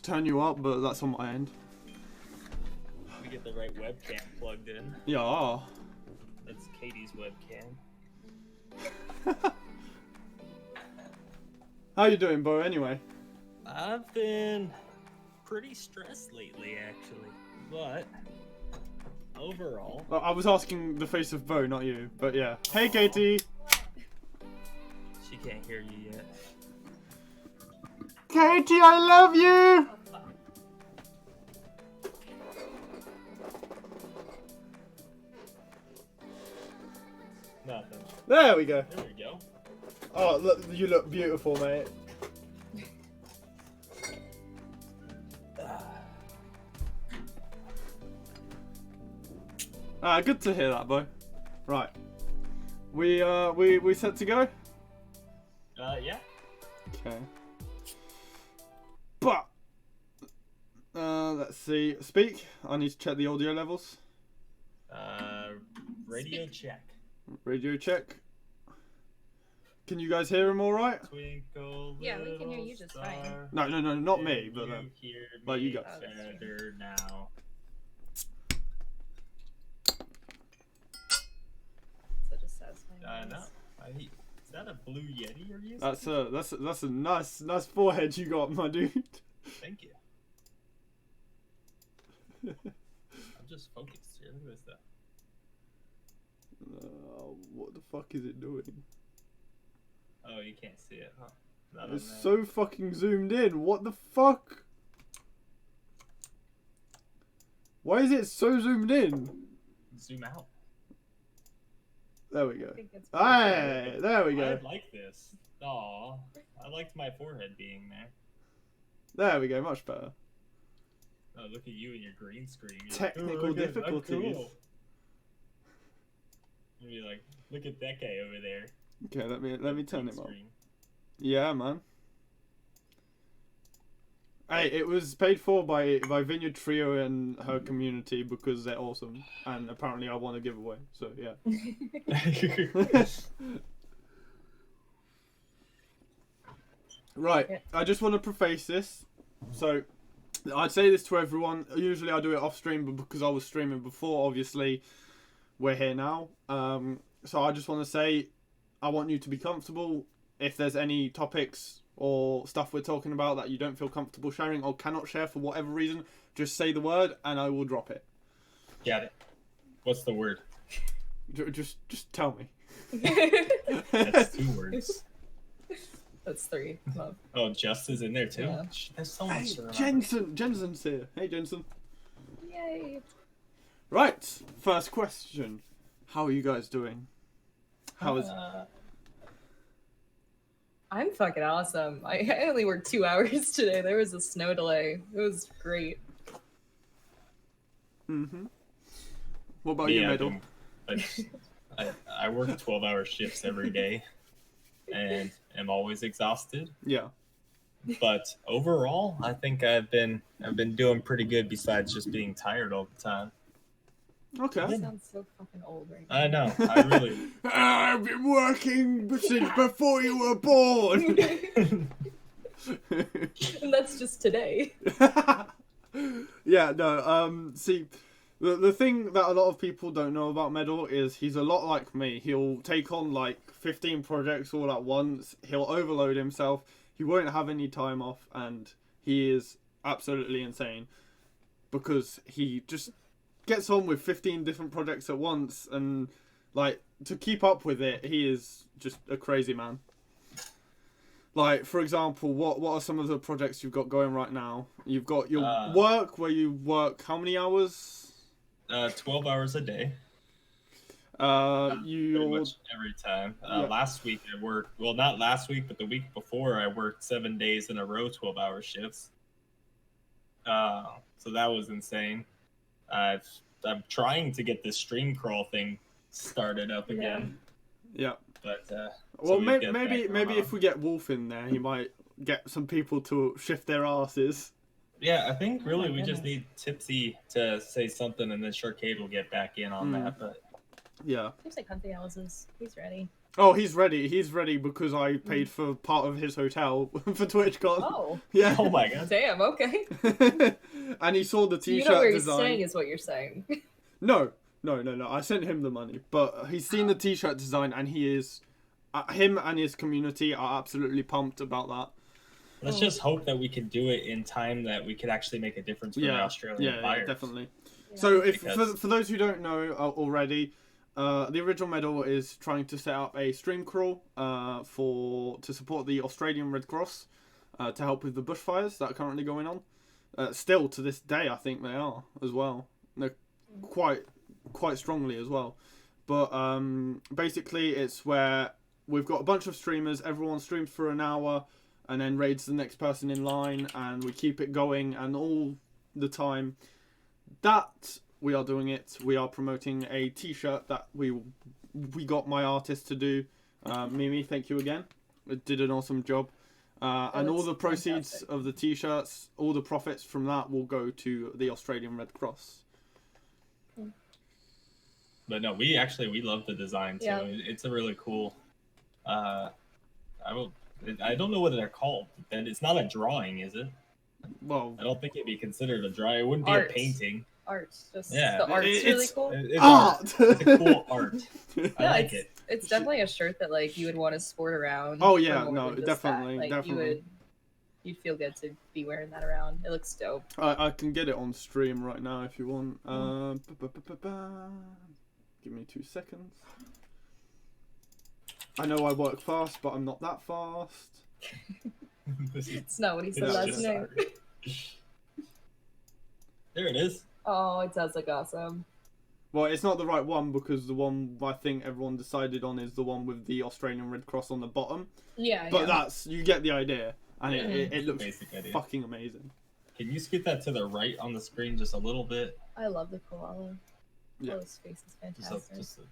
turn you up, but that's on my end. We get the right webcam plugged in. Yeah. That's Katie's webcam. How you doing, Bo, anyway? I've been pretty stressed lately, actually. But overall... I was asking the face of Bo, not you. But yeah. Hey, Katie! She can't hear you yet. Katie, I love you! Nothing. There we go. There we go. Oh, look, you look beautiful, mate. Good to hear that, Bo. Right. We set to go? Yeah. Okay. But let's see. Speak. I need to check the audio levels. Radio check. Radio check. Can you guys hear him all right? Twinkle, yeah, we can hear you just fine. No, not me, but you guys. Better now. Such a satisfying No. Is that a blue Yeti you're using? That's a nice forehead you got, my dude. Thank you. I'm just focused here. Look at this stuff. What the fuck is it doing? Oh, you can't see it, huh? It's so fucking zoomed in. What the fuck? Why is it so zoomed in? Zoom out. There we go. Hey, there we go. I like this. Aw, I liked my forehead being there. There we go, much better. Oh, look at you and your green screen. You're Technical like, difficulties. Cool. You'd be like, look at that guy over there. Okay, let me turn Green him on. screen. Yeah, man. Hey, it was paid for by Vineyard Trio and her community because they're awesome, and apparently I won a giveaway. So yeah. Right, I just want to preface this. So, I'd say this to everyone. Usually I do it off stream, but because I was streaming before, obviously, we're here now. So I just want to say, I want you to be comfortable. If there's any topics or stuff we're talking about that you don't feel comfortable sharing or cannot share for whatever reason, just say the word and I will drop it. Got it. What's the word? Just tell me. That's 2 words. That's 3. Love. Oh, Just is in there too? Yeah. There's so much Hey, to remember. Jensen's here. Hey, Jensen. Yay. Right, first question. How are you guys doing? How is... I'm fucking awesome. I only worked 2 hours today. There was a snow delay. It was great. Mm-hmm. What about you, Medal? I work 12-hour shifts every day and am always exhausted. Yeah. But overall, I think I've been doing pretty good besides just being tired all the time. Okay. You sound so fucking old right now. I know. I really. I've been working since before you were born. And that's just today. Yeah, no, see, the thing that a lot of people don't know about Medal is he's a lot like me. He'll take on like 15 projects all at once. He'll overload himself. He won't have any time off, and he is absolutely insane because he just gets on with 15 different projects at once, and like to keep up with it, he is just a crazy man. Like, for example, what are some of the projects you've got going right now? You've got your work, where you work how many hours? 12 hours a day. You pretty much every time. Yeah. Last week I worked, well, not last week, but the week before I worked 7 days in a row, 12-hour shifts. So that was insane. I'm trying to get this stream crawl thing started up again. Yeah. But well, so maybe if we get Wolf in there, he might get some people to shift their asses. Yeah, I think really we just need Tipsy to say something, and then Sharkade will get back in on that. But Seems like Hunty houses. He's ready. Oh, he's ready. He's ready because I paid for part of his hotel for TwitchCon. Oh, Yeah. Oh my god. damn. Okay. And he saw the So you t-shirt know where he's design. staying, is what you're saying. No. I sent him the money, but he's seen the t-shirt design, and he is, him and his community are absolutely pumped about that. Let's just hope that we can do it in time that we could actually make a difference for our Australian buyers. Yeah, definitely. Yeah. So, if Because- for those who don't know already, the Original Medal is trying to set up a stream crawl to support the Australian Red Cross to help with the bushfires that are currently going on. Still to this day, I think they are as well. They're quite strongly as well. But basically, it's where we've got a bunch of streamers. Everyone streams for an hour, and then raids the next person in line, and we keep it going, and all the time that we are doing it, we are promoting a t-shirt that we got my artist to do. Mimi, thank you again. It did an awesome job. And all the proceeds fantastic. of the t-shirts, all the profits from that will go to the Australian Red Cross. But no, we love the design too. Yeah. It's a really cool. I don't know what they're called. And it's not a drawing, is it? Well, I don't think it'd be considered a drawing. It wouldn't be Art. a painting. Art. Just Yeah. the art's really It's- cool. It's art! It's a cool art. I Yeah, like it. It's definitely a shirt that like you would want to sport around. Oh, for yeah, more no, than just definitely, that. Like, definitely. You'd feel good to be wearing that around. It looks dope. I can get it on stream right now if you want. Give me 2 seconds. I know I work fast, but I'm not that fast. It's not what he said It's last just- night. There it is. Oh, it does look awesome. Well, it's not the right one because the one I think everyone decided on is the one with the Australian Red Cross on the bottom. Yeah, But yeah. you get the idea, and it looks Basic idea. fucking amazing. Can you scoot that to the right on the screen just a little bit? I love the koala. Yeah. Oh, his face is Just fantastic.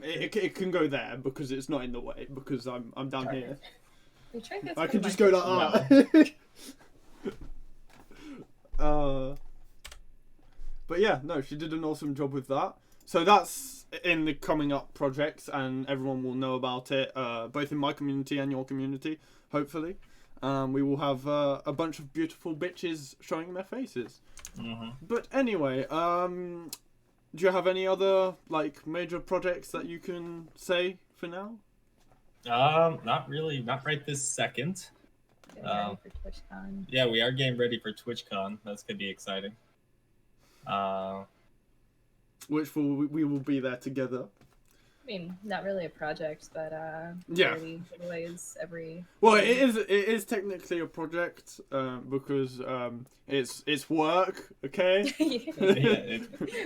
It can go there because it's not in the way because I'm down Sorry. here. You try and get I some can of just my go like that. But yeah, no, she did an awesome job with that. So that's in the coming up projects, and everyone will know about it, both in my community and your community, hopefully. We will have a bunch of beautiful bitches showing their faces. Mm-hmm. But anyway, do you have any other like major projects that you can say for now? Not really. Not right this second. Getting ready for TwitchCon. Yeah, we are getting ready for TwitchCon. That's gonna be exciting. Which we will be there together. I mean, not really a project, but Yeah. charity giveaways every. Well, it is technically a project because it's work. Okay.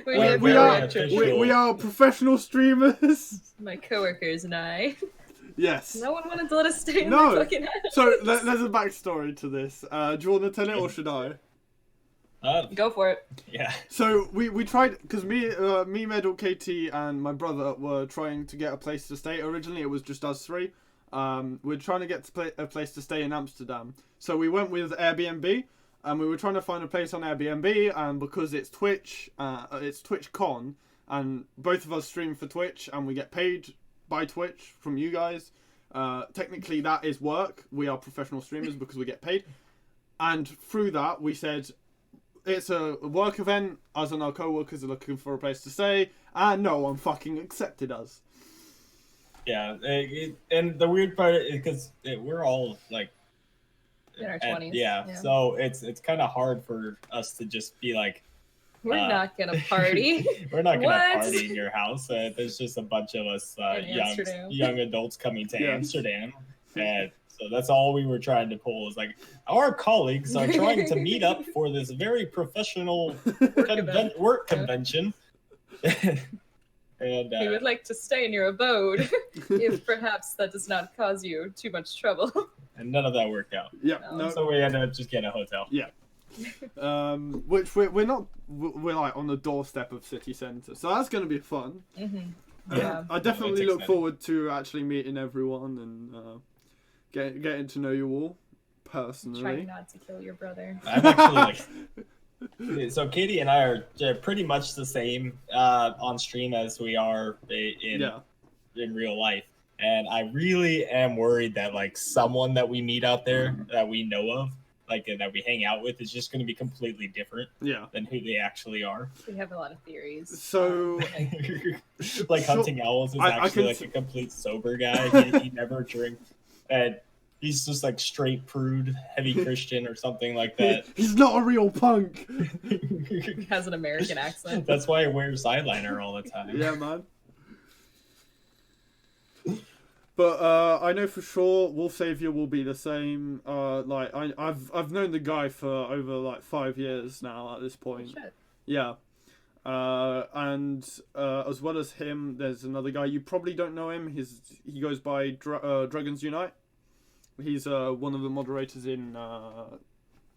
We're we very are official. we are professional streamers. My coworkers and I. Yes. No one wanted to let us stay in No. their fucking house. So there's a backstory to this. Do you want to tell it or should I? Go for it. Yeah. So we tried because me, Medal, KT, and my brother were trying to get a place to stay. Originally, it was just us three. We're trying to get a place to stay in Amsterdam. So we went with Airbnb, and we were trying to find a place on Airbnb. And because it's Twitch, it's TwitchCon, and both of us stream for Twitch, and we get paid by Twitch from you guys. Technically, that is work. We are professional streamers because we get paid. And through that, we said, it's a work event. Us and our co-workers are looking for a place to stay, and no one fucking accepted us. Yeah. And the weird part is because we're all like In our at- 20s. yeah. So it's kind of hard for us to just be like, We're not gonna party. we're not gonna What? party in your house. There's just a bunch of us In Amsterdam. young adults coming to Yeah. Amsterdam, and so that's all we were trying to pull. Is like our colleagues are trying to meet up for this very professional event. work Yeah. convention, and We would like to stay in your abode, if perhaps that does not cause you too much trouble. and none of that worked out. Yeah, No. no. So we ended up just getting a hotel. Which we're not. We're like on the doorstep of city centre, so that's gonna be fun. Yeah. I definitely It's look exciting. forward to actually meeting everyone and getting to know you all personally. Trying not to kill your brother. I'm actually like, so Katie and I are pretty much the same on stream as we are in Yeah. in real life. And I really am worried that like someone that we meet out there that we know of, like that we hang out with, is just going to be completely different than who they actually are. We have a lot of theories. So, like Hunting Owls is actually like a complete sober guy. He never drinks, and he's just like straight prude, heavy Christian or something like that. He's not a real punk. He has an American accent. That's why he wears eyeliner all the time. Yeah, man. But I know for sure Wolf Savior will be the same. Like I've known the guy for over like 5 years now at this point. Oh, shit. Yeah. And as well as him, there's another guy. You probably don't know him. He goes by Dragons Unite. He's one of the moderators in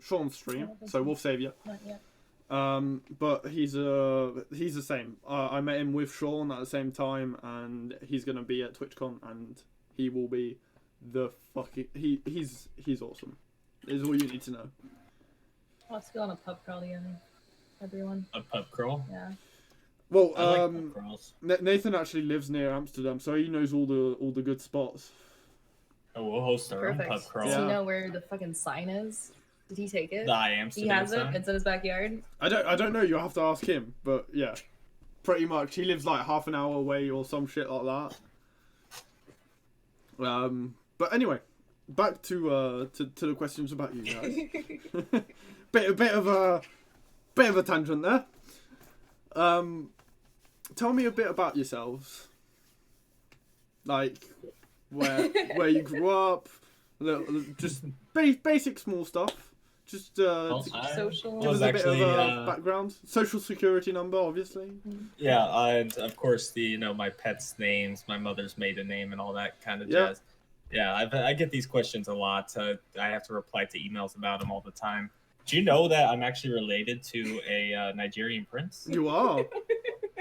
Sean's stream. So Wolf Savior. Not yet. But he's the same. I met him with Sean at the same time, and he's gonna be at TwitchCon, and he will be the fucking he's awesome. Is all you need to know. Let's go on a pub crawl together, everyone. A pub crawl? Yeah. Well, I like pub crawls. Nathan actually lives near Amsterdam, so he knows all the good spots. Oh, we'll host our own pub crawl. Does he know where the fucking sign is? Did he take it? The Amsterdam he has sign? it. It's in his backyard. I don't know. You'll have to ask him. But yeah, pretty much. He lives like half an hour away or some shit like that. But anyway, back to the questions about you guys. bit of a tangent there. Tell me a bit about yourselves. Like where you grew up, just basic small stuff. Just social. Give us a bit of a background. Social security number, obviously. Yeah, and of course my pets' names, my mother's maiden name, and all that kind of jazz. Yeah, I get these questions a lot. I have to reply to emails about them all the time. Do you know that I'm actually related to a Nigerian prince? You are.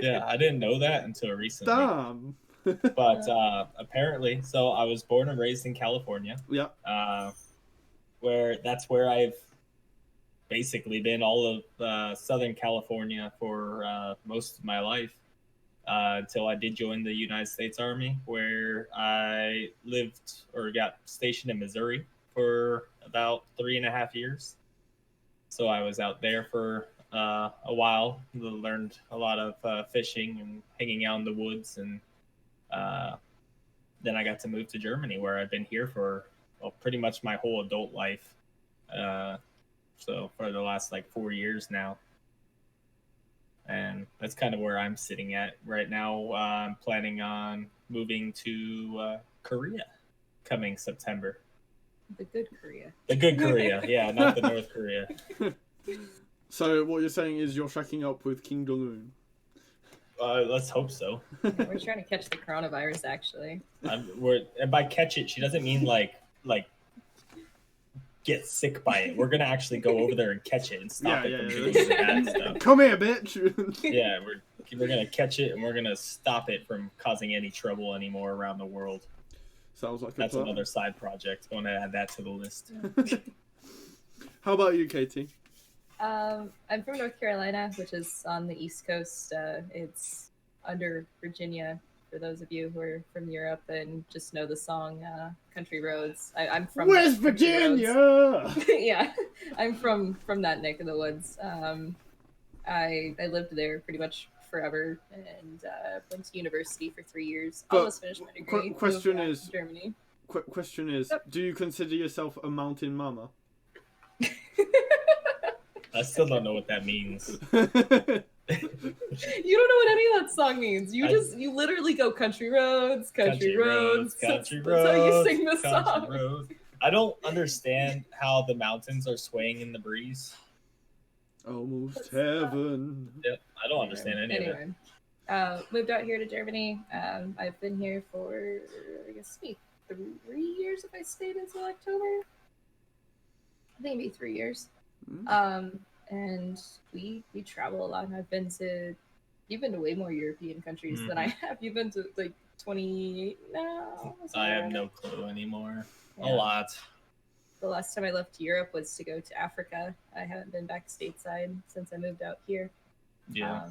Yeah, I didn't know that until recently. Damn. But apparently, so I was born and raised in California. Yeah. Where I've basically been all of Southern California for most of my life until I did join the United States Army, where I lived or got stationed in Missouri for about 3.5 years. So I was out there for a while, learned a lot of fishing and hanging out in the woods, and then I got to move to Germany, where I've been here for pretty much my whole adult life. So for the last 4 years now. And that's kind of where I'm sitting at right now. I'm planning on moving to Korea coming September. The good Korea. The good Korea, yeah, not the North Korea. So what you're saying is you're shacking up with King Jong-un? Let's hope so. We're trying to catch the coronavirus, actually. And by catch it, she doesn't mean like get sick by it. We're gonna actually go over there and catch it and stop it from doing the bad stuff. Come here, bitch. Yeah, we're gonna catch it and we're gonna stop it from causing any trouble anymore around the world. Sounds like that's another side project. Going to add that to the list. How about you, Katie? I'm from North Carolina, which is on the East Coast. It's under Virginia. For those of you who are from Europe and just know the song "Country Roads," I'm from West Virginia. Yeah, I'm from that neck of the woods. I lived there pretty much forever and went to university for 3 years. Almost finished my degree. Question is, Germany. Question is, do you consider yourself a mountain mama? I still don't know what that means. You don't know what any of that song means. You literally go country roads, country roads. Country roads. That's how you sing the song. Roads. I don't understand how the mountains are swaying in the breeze. Almost heaven. Yep, I don't understand any of it. Moved out here to Germany. I've been here for, I guess, 3 years if I stayed until October. I think maybe 3 years. And we travel a lot. And you've been to way more European countries than I have. You've been to 28 now. I have no clue anymore. Yeah. A lot. The last time I left Europe was to go to Africa. I haven't been back stateside since I moved out here. Yeah.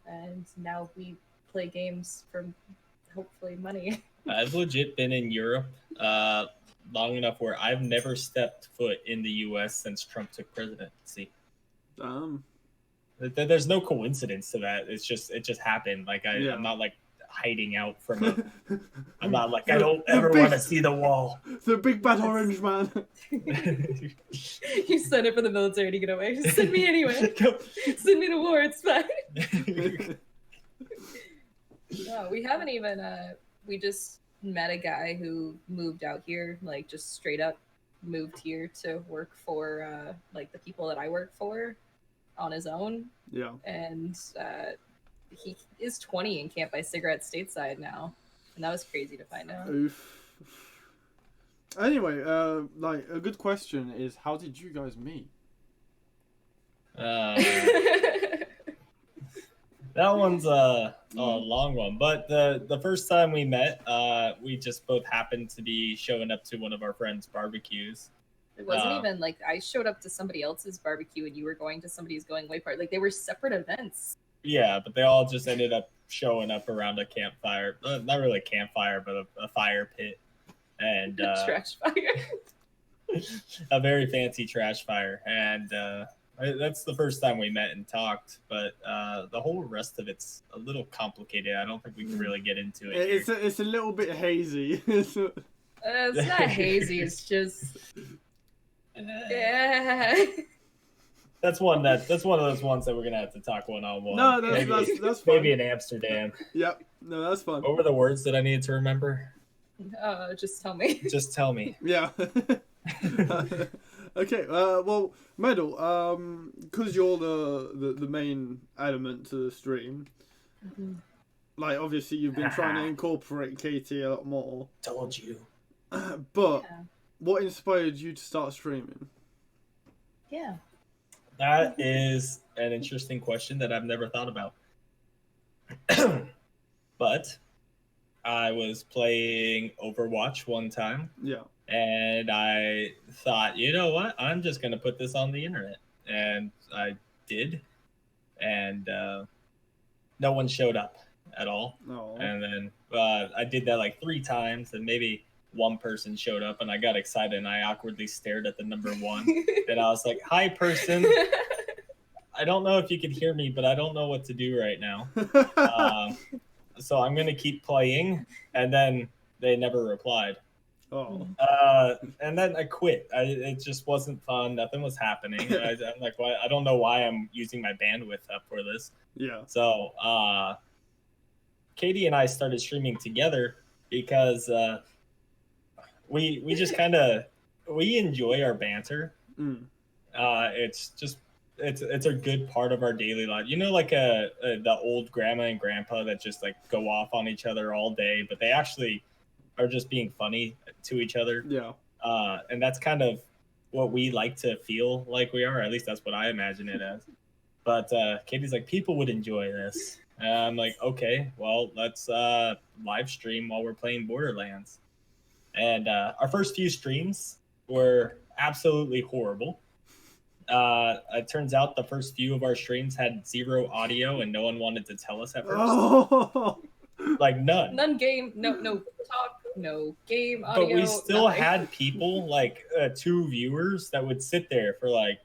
And now we play games from hopefully money. I've legit been in Europe long enough where I've never stepped foot in the U.S. since Trump took presidency. There's no coincidence to that. It just happened. Like I'm not like hiding out from a. I'm not like I don't ever want to see the wall. The big bad orange man. You signed up for the military to get away. Just send me anyway. Send me to war. It's fine. No, we haven't even. We just met a guy who moved out here, like just straight up moved here to work for like the people that I work for on his own. Yeah. And he is 20 and can't buy cigarettes stateside now. And that was crazy to find out. Oof. Anyway, like a good question is, how did you guys meet? That one's a long one, but the first time we met, we just both happened to be showing up to one of our friends' barbecues. It wasn't even like I showed up to somebody else's barbecue and you were going to somebody's going away party. Like they were separate events. Yeah, but they all just ended up showing up around a campfire. Not really a campfire, but a fire pit. And trash fire. A very fancy trash fire. And that's the first time we met and talked. But the whole rest of it's a little complicated. I don't think we can really get into it. It's a little bit hazy. It's not hazy. It's just... Yeah. That's one of those ones that we're gonna have to talk one-on-one. No, that's fine. Maybe in Amsterdam. Yep. No, that's fine. What were the words that I needed to remember? Just tell me. Just tell me. Yeah. Okay. Well, Medal. Because you're the main element to the stream. Mm-hmm. Like, obviously, you've been trying to incorporate Katie a lot more. Told you. But what inspired you to start streaming? Yeah. That is an interesting question that I've never thought about. But I was playing Overwatch one time. Yeah. And I thought, you know what? I'm just going to put this on the internet. And I did. And no one showed up at all. Oh. And then I did that like 3 times, and maybe one person showed up, and I got excited, and I awkwardly stared at the number 1. And I was like, hi, person. I don't know if you can hear me, but I don't know what to do right now. So I'm going to keep playing. And then they never replied. Oh. And then I quit. It just wasn't fun. Nothing was happening. I'm like, why? I don't know why I'm using my bandwidth up for this. Yeah. So Katie and I started streaming together because we just kind of we enjoy our banter. It's a good part of our daily life. You know, like the old grandma and grandpa that just like go off on each other all day, but they actually are just being funny to each other. Yeah. And that's kind of what we like to feel like we are. At least that's what I imagine it as. But Katie's like, people would enjoy this. And I'm like, okay, well, let's live stream while we're playing Borderlands. And our first few streams were absolutely horrible. It turns out the first few of our streams had 0 audio, and no one wanted to tell us at first. Oh. Like none. None game, no talk, no game audio. But we still nothing. had people, like 2 viewers that would sit there for like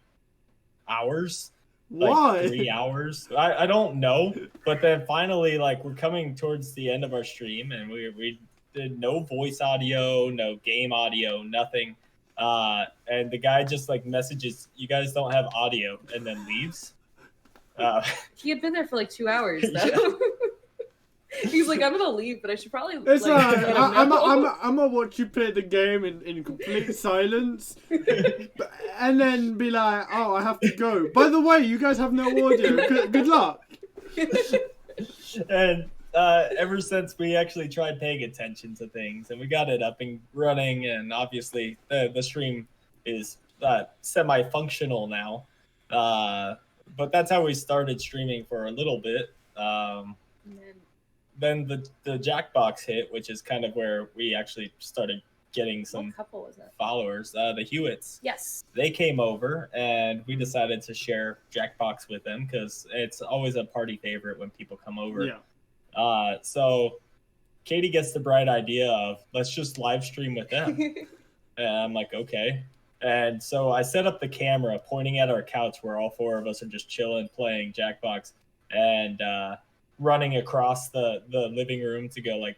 hours. Like Why? 3 hours. I don't know. But then finally, like, we're coming towards the end of our stream, and we did no voice audio, no game audio, nothing. And the guy just like messages, "You guys don't have audio," and then leaves. He had been there for like 2 hours though. Yeah. He's like, I'm gonna leave, but I should probably. It's like, like, I'm gonna watch you play the game in complete silence, and then be like, "Oh, I have to go." By the way, you guys have no audio. Good luck. And ever since we actually tried paying attention to things, and we got it up and running, and obviously the stream is semi-functional now. But that's how we started streaming for a little bit. Then the Jackbox hit, which is kind of where we actually started getting some what couple was it? followers. The Hewitts. Yes. They came over, and we decided to share Jackbox with them because it's always a party favorite when people come over. Yeah. So Katie gets the bright idea of, let's just live stream with them. And I'm like, okay. And so I set up the camera pointing at our couch where all four of us are just chilling, playing Jackbox, and running across the living room to go like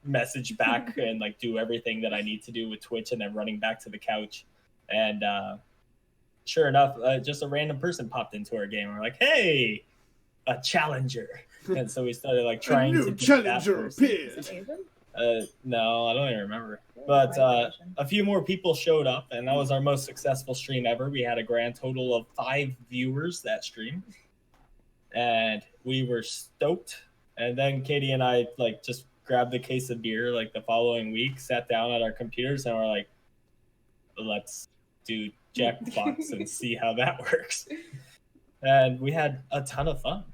message back and like do everything that I need to do with Twitch, and then running back to the couch. And sure enough, just a random person popped into our game. And we're like, hey, a challenger. And so we started like trying to challenger appeared. No, I don't even remember. But a few more people showed up, and that was our most successful stream ever. We had a grand total of 5 viewers that stream, and we were stoked. And then Katie and I like just grabbed a case of beer like the following week, sat down at our computers, and we're like, let's do Jackbox and see how that works. And we had a ton of fun.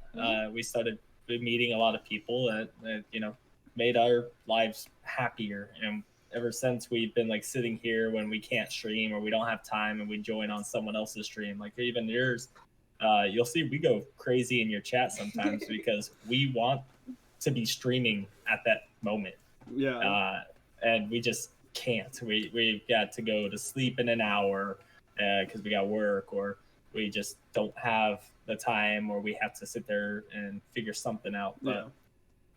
We started meeting a lot of people that you know, made our lives happier. And ever since, we've been like sitting here when we can't stream or we don't have time, and we join on someone else's stream, like even yours. You'll see we go crazy in your chat sometimes because we want to be streaming at that moment. Yeah. And we just can't. We've got to go to sleep in an hour because we got work, or we just don't have the time, or we have to sit there and figure something out. But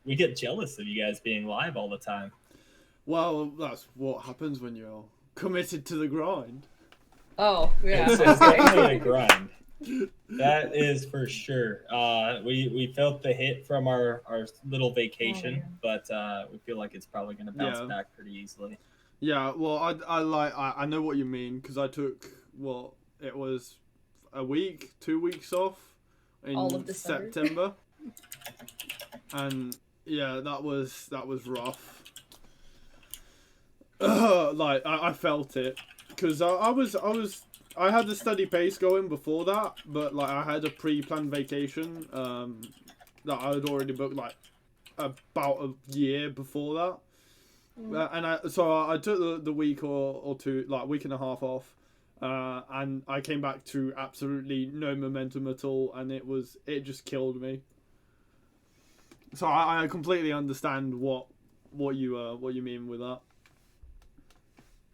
we get jealous of you guys being live all the time. Well, that's what happens when you're committed to the grind. Oh, yeah. It's definitely a grind. That is for sure. We felt the hit from our little vacation, but we feel like it's probably going to bounce back pretty easily. Yeah, well, I know what you mean, because I took, it was a week, 2 weeks off in September. And yeah, that was rough. Like I felt it, because I had the steady pace going before that, but like I had a pre-planned vacation that I had already booked like about a year before that. And I took the week or two, like week and a half off, and I came back to absolutely no momentum at all, and it just killed me. So I completely understand what you mean with that.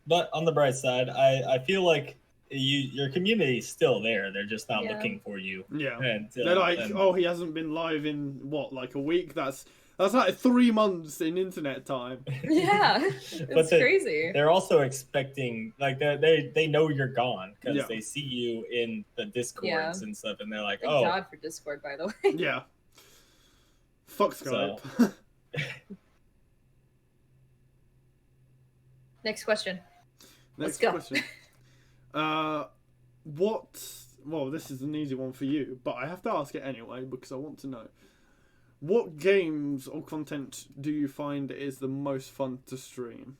But on the bright side, I feel like your community is still there. They're just not looking for you. Yeah, and they're like, oh, he hasn't been live in like a week. That's like 3 months in internet time. Yeah, it's crazy. They're also expecting, like, they know you're gone because they see you in the Discords and stuff, and they're like, Thank God for Discord, by the way. Yeah. Fuck Skype. So. Next question. Let's go. Question. Well, this is an easy one for you, but I have to ask it anyway because I want to know. What games or content do you find is the most fun to stream?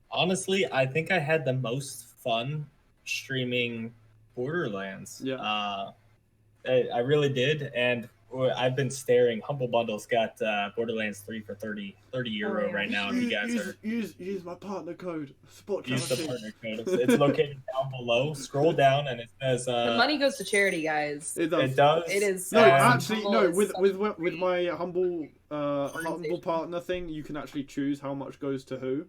Honestly, I think I had the most fun streaming Borderlands. Yeah. I really did, and I've been staring. Humble Bundle's got Borderlands 3 for 30 euro right now. If you guys use my partner code. Use the partner code. It's located down below. Scroll down, and it says the money goes to charity, guys. It does. It does. It is. No, actually, no. With my humble partner thing, you can actually choose how much goes to who.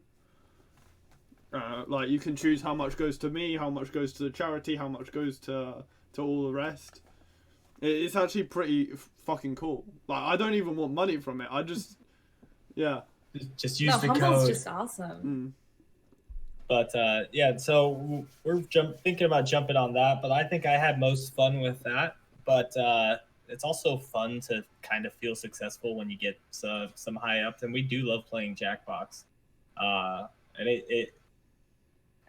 Like you can choose how much goes to me, how much goes to the charity, how much goes to all the rest. It's actually pretty fucking cool. Like I don't even want money from it. I just, just use the code. Humble's just awesome. But so we're thinking about jumping on that. But I think I had most fun with that. But it's also fun to kind of feel successful when you get some high ups, and we do love playing Jackbox. And it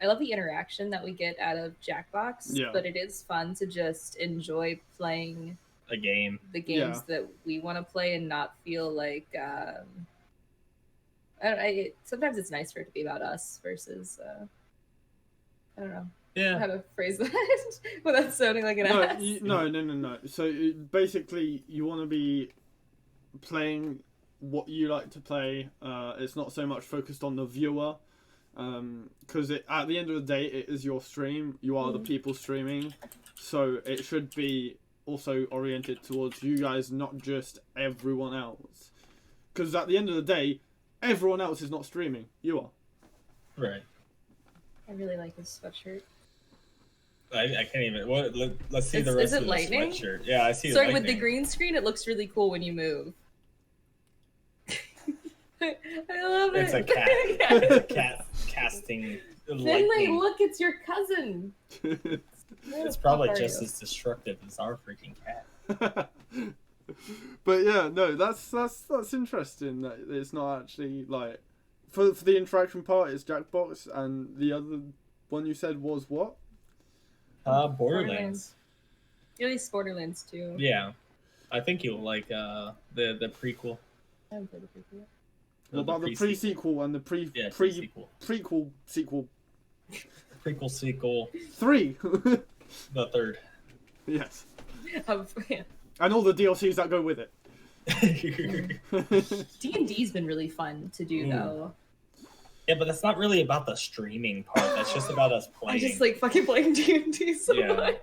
I love the interaction that we get out of Jackbox, but it is fun to just enjoy playing a game. The games that we want to play and not feel like sometimes it's nice for it to be about us versus I don't know. Yeah. How to phrase that without sounding like an ass. No. So basically, you want to be playing what you like to play. It's not so much focused on the viewer. Because at the end of the day, it is your stream. You are the people streaming, so it should be also oriented towards you guys, not just everyone else. Because at the end of the day, everyone else is not streaming. You are. Right. I really like his sweatshirt. I can't even. Let's see the Is rest it of the lightning? sweatshirt. Yeah, I see. Sorry, lightning. with the green screen, it looks really cool when you move. I love it. It's a cat. It's a cat casting. Finley, lightning. look, it's your cousin. It's probably just as destructive as our freaking cat. But yeah, no, that's interesting that it's not actually like for the interaction part it's Jackbox, and the other one you said was what? Borderlands. You like Borderlands too. Yeah, I think you'll like the prequel. I haven't played the prequel. What about the pre-sequel and the prequel sequel? Prequel sequel. 3. The third. Yes. Yeah. And all the DLCs that go with it. D&D's been really fun to do though. Yeah, but that's not really about the streaming part. That's just about us playing. I just like fucking playing D&D so much.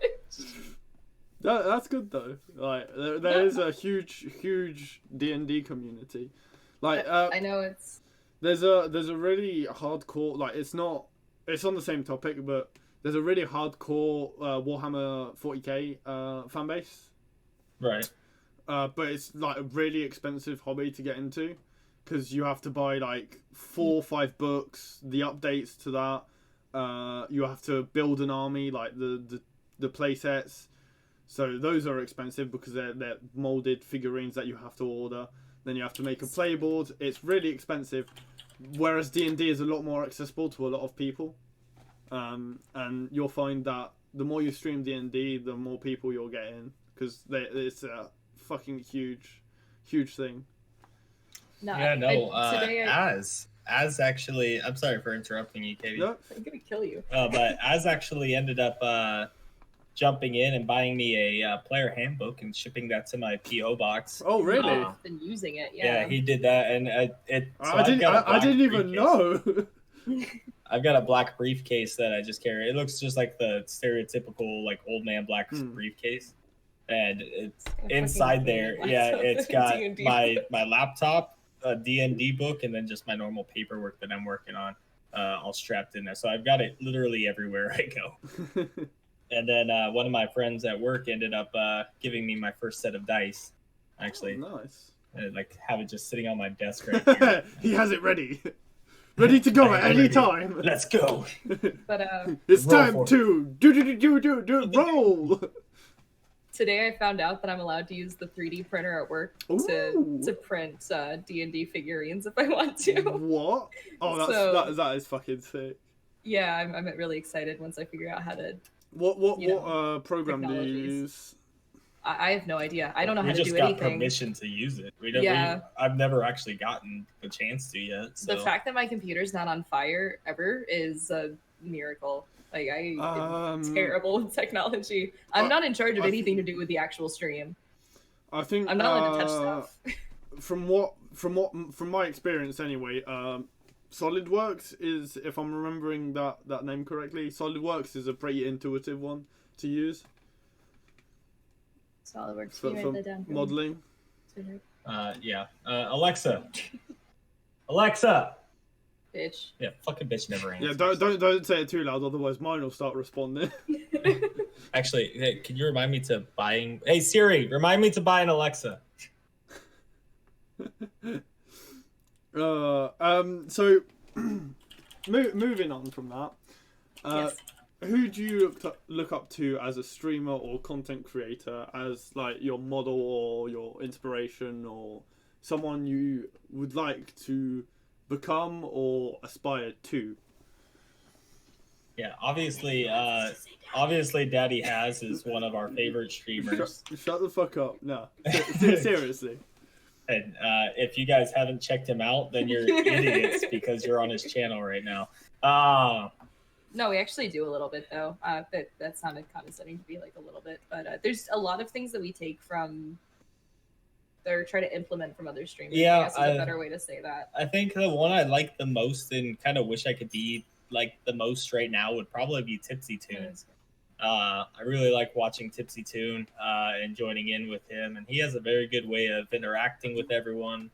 That's good though. Like there is a huge D&D community. Like I know there's a really hardcore, like it's on the same topic, but there's a really hardcore Warhammer 40k fan base. Right. But it's like a really expensive hobby to get into because you have to buy like 4 or 5 books, the updates to that. You have to build an army, like the play sets. So those are expensive because they're molded figurines that you have to order. Then you have to make a playboard. It's really expensive. Whereas D&D is a lot more accessible to a lot of people. And you'll find that the more you stream D&D, the more people you'll get in. Because it's a fucking huge thing. No, today Az actually, I'm sorry for interrupting you, Katie. No. I'm gonna kill you. But Az actually ended up jumping in and buying me a player handbook and shipping that to my PO box. Oh, really? I've been using it. Yeah, he did that, and I didn't even know. I've got a black briefcase that I just carry. It looks just like the stereotypical like old man black briefcase, and it's inside there. Yeah, it's got my laptop, a D&D book, and then just my normal paperwork that I'm working on, all strapped in there. So I've got it literally everywhere I go. And then one of my friends at work ended up giving me my first set of dice. Actually, nice. And like have it just sitting on my desk right here. He has it ready to go at any time. Let's go. But it's time to do roll. Today I found out that I'm allowed to use the 3D printer at work to print D&D figurines if I want to. What? Oh, that is fucking sick. Yeah, I'm really excited once I figure out how to. What program do you use? I have no idea. I don't know how to do anything. We just got permission to use it. I've never actually gotten the chance to yet. So. The fact that my computer's not on fire ever is a miracle. Like I'm terrible with technology. I'm not in charge of anything to do with the actual stream. I think I'm not allowed to touch stuff. From my experience anyway, SolidWorks is, if I'm remembering that name correctly, SolidWorks is a pretty intuitive one to use. SolidWorks for modeling. Yeah. Alexa. Alexa. Bitch. Yeah, fucking bitch never answers. Yeah, don't say it too loud, otherwise mine will start responding. Actually, hey, can you remind me to buying? Hey Siri, remind me to buy an Alexa. So moving on from that, yes. Who do you look up to as a streamer or content creator, as like your model or your inspiration, or someone you would like to become or aspire to? Yeah, obviously Daddy Has is one of our favorite streamers. Shut the fuck up. No, seriously. And if you guys haven't checked him out, then you're idiots because you're on his channel right now. No, we actually do a little bit though. That sounded condescending to be like a little bit, but there's a lot of things that we take from, or try to implement from other streamers. Yeah, I guess is a better way to say that. I think the one I like the most and kind of wish I could be like the most right now would probably be Tipsy Tunes. I really like watching Tipsy Tune and joining in with him, and he has a very good way of interacting with everyone.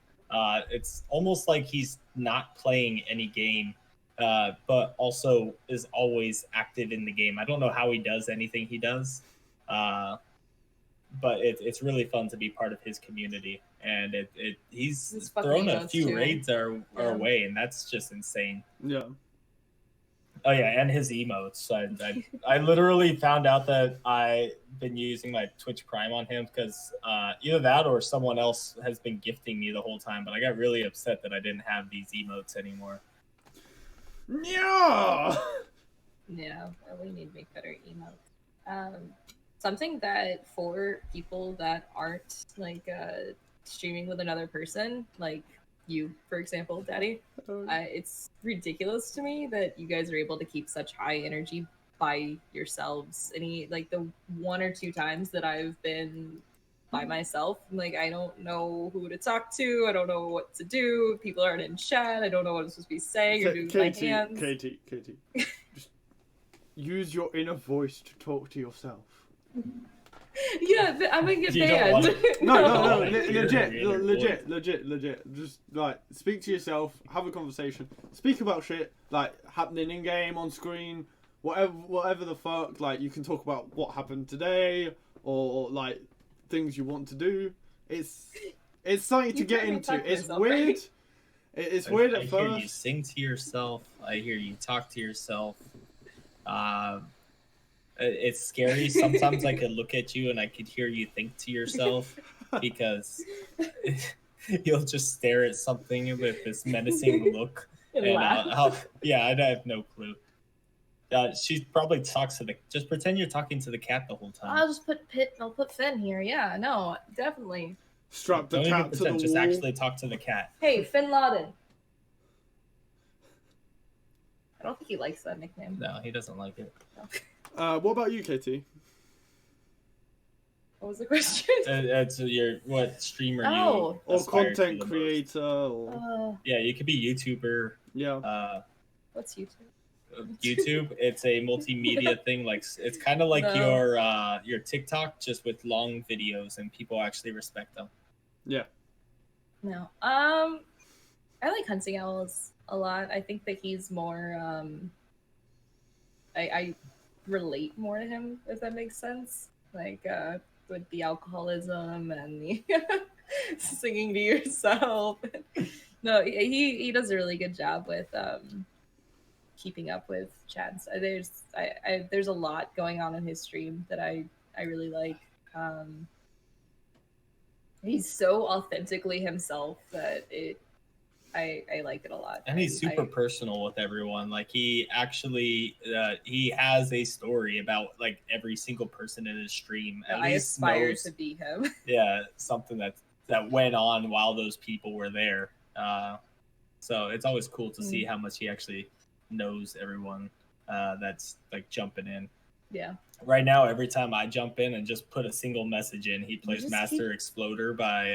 It's almost like he's not playing any game, but also is always active in the game. I don't know how he does anything he does, but it's really fun to be part of his community. And he's thrown a few raids our way, and that's just insane. Yeah. Oh yeah, and his emotes. I literally found out that I've been using my Twitch Prime on him because either that or someone else has been gifting me the whole time. But I got really upset that I didn't have these emotes anymore. Yeah. Yeah, we need to make better emotes. Something that for people that aren't like streaming with another person, like you, for example, Daddy, it's ridiculous to me that you guys are able to keep such high energy by yourselves. Like the 1 or 2 times that I've been by myself, like I don't know who to talk to, I don't know what to do, people aren't in chat, I don't know what I'm supposed to be saying or doing with my hands. Katie, just use your inner voice to talk to yourself. Yeah, I'm gonna get banned. No, legit. Just like speak to yourself, have a conversation, speak about shit like happening in game, on screen, whatever the fuck. Like you can talk about what happened today or like things you want to do. It's something to get into. It's weird. Right? It's weird at first. I hear you sing to yourself. I hear you talk to yourself. It's scary. Sometimes I could look at you and I could hear you think to yourself because you'll just stare at something with this menacing look. And I have no clue. She probably talks to just pretend you're talking to the cat the whole time. I'll just I'll put Finn here. Yeah, no, definitely. Strap the cat to the wall. Just actually talk to the cat. Hey, Finn Laden. I don't think he likes that nickname. No, he doesn't like it. No. What about you, Katie? What was the question? It's what streamer you or content creator or yeah, you could be YouTuber. Yeah. What's YouTube? YouTube, it's a multimedia thing. Like it's kind of like your TikTok, just with long videos, and people actually respect them. Yeah. No. I like Hunting Owls a lot. I think that he's more. I relate more to him, if that makes sense. Like with the alcoholism and the singing to yourself. No, he does a really good job with keeping up with chats. There's a lot going on in his stream that I really like. He's so authentically himself that I like it a lot. And he's super personal with everyone. Like he actually he has a story about like every single person in his stream. I aspire to be him. Yeah, something that went on while those people were there. So it's always cool to see how much he actually knows everyone that's like jumping in. Yeah. Right now, every time I jump in and just put a single message in, he plays Master Exploder by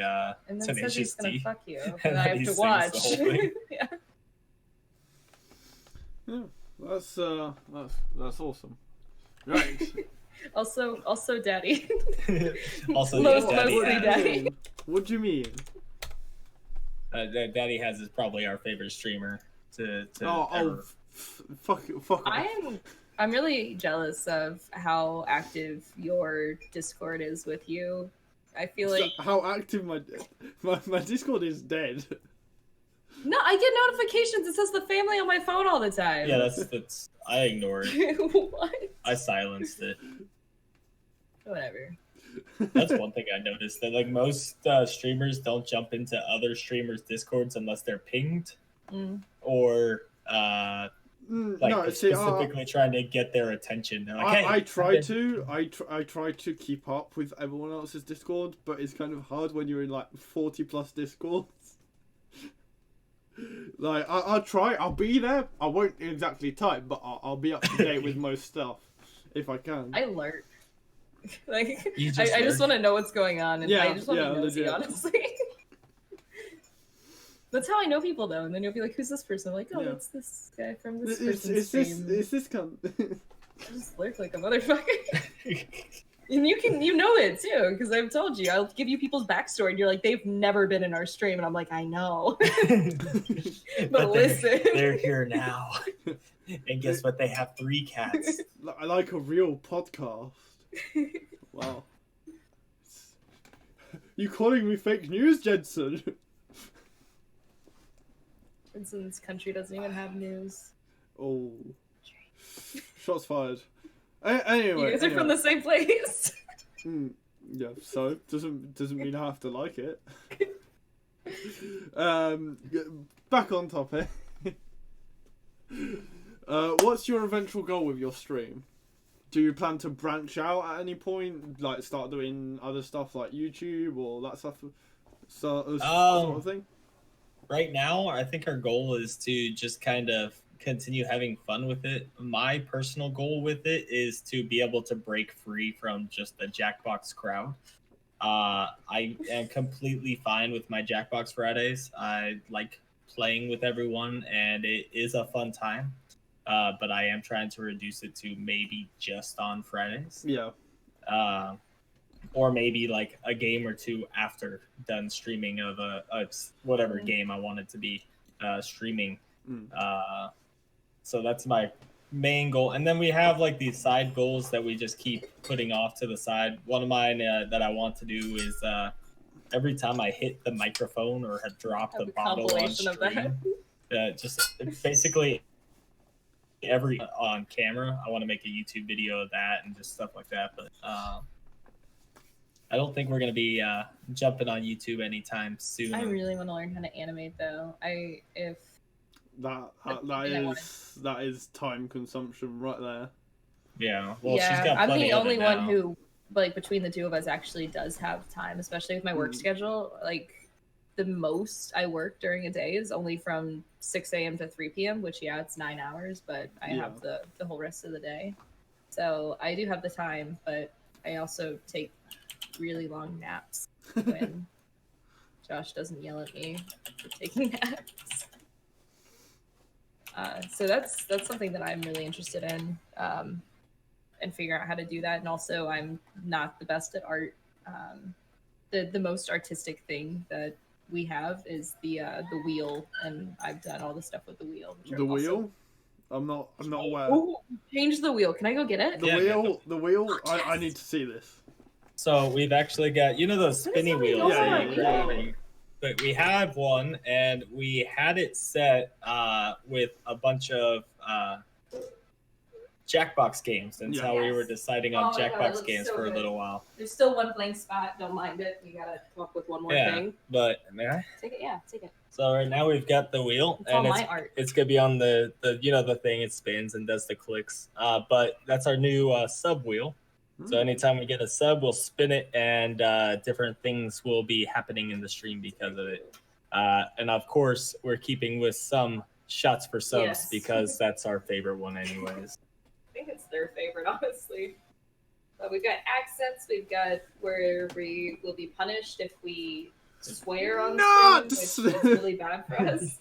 and then says he's gonna fuck you, and I have to watch. Yeah. Yeah, that's awesome. Right. also, Daddy. Also, mostly Daddy. What do you mean? Daddy has is probably our favorite streamer to fuck I'm really jealous of how active your Discord is with you. I feel like how active my Discord is dead. No, I get notifications. It says the family on my phone all the time. Yeah, that's I ignored. What? I silenced it. Whatever. That's one thing I noticed, that like most streamers don't jump into other streamers' Discords unless they're pinged or specifically trying to get their attention. They're like, I try to keep up with everyone else's Discord, but it's kind of hard when you're in like 40 plus Discords. Like I'll be there. I won't exactly type, but I'll be up to date with most stuff if I can. I lurk. Like I just want to know what's going on, and I just want to be nosy, honestly. That's how I know people, though. And then you'll be like, "Who's this person?" I'm like, "Oh, it's this guy from this person's stream." It's this cunt. I just lurk like a motherfucker. And you know it too, because I've told you. I'll give you people's backstory, and you're like, they've never been in our stream, and I'm like, I know. but listen, they're here now, and guess what? They have 3 cats. I like a real podcast. Wow. You calling me fake news, Jensen? Jensen's country doesn't even have news. Oh. Shots fired. Anyway. You guys are from the same place. Yeah, so doesn't mean I have to like it. Back on topic. What's your eventual goal with your stream? Do you plan to branch out at any point, like start doing other stuff like YouTube or that stuff, sort of thing? Right now, I think our goal is to just kind of continue having fun with it. My personal goal with it is to be able to break free from just the Jackbox crowd. I am completely fine with my Jackbox Fridays. I like playing with everyone, and it is a fun time. But I am trying to reduce it to maybe just on Fridays. Yeah. Or maybe like a game or two after done streaming of a whatever game I want it to be streaming. So that's my main goal. And then we have like these side goals that we just keep putting off to the side. One of mine that I want to do is every time I hit the microphone or have dropped a bottle on stream, just basically every on camera, I want to make a YouTube video of that and just stuff like that. But I don't think we're going to be jumping on YouTube anytime soon. I really want to learn how to animate though. That is time consumption right there. Yeah. Well, she's got I'm plenty the of only it one now. who, like, between the two of us actually does have time, especially with my work schedule. Like, the most I work during a day is only from 6 a.m. to 3 p.m., which, yeah, it's 9 hours, but I have the whole rest of the day. So I do have the time, but I also take really long naps when Josh doesn't yell at me for taking naps. So that's something that I'm really interested in, and figuring out how to do that. And also, I'm not the best at art. The most artistic thing that we have is the wheel, and I've done all the stuff with the wheel. The wheel? I'm not aware. Oh, change the wheel. Can I go get it? The wheel. I need to see this. So we've actually got those spinny wheels. Yeah. But we have one, and we had it set with a bunch of Jackbox games. That's how we were deciding on Jackbox games for a little while. There's still one blank spot. Don't mind it. You gotta come up with one more thing. But may I? Take it. Yeah, take it. So right now we've got the wheel, it's all my art. It's gonna be on the the thing. It spins and does the clicks. But that's our new sub wheel. So anytime we get a sub, we'll spin it, and different things will be happening in the stream because of it. And of course, we're keeping with some shots for subs because that's our favorite one anyways. I think it's their favorite, honestly. But we've got accents. We've got where we will be punished if we swear on the stream, which is really bad for us.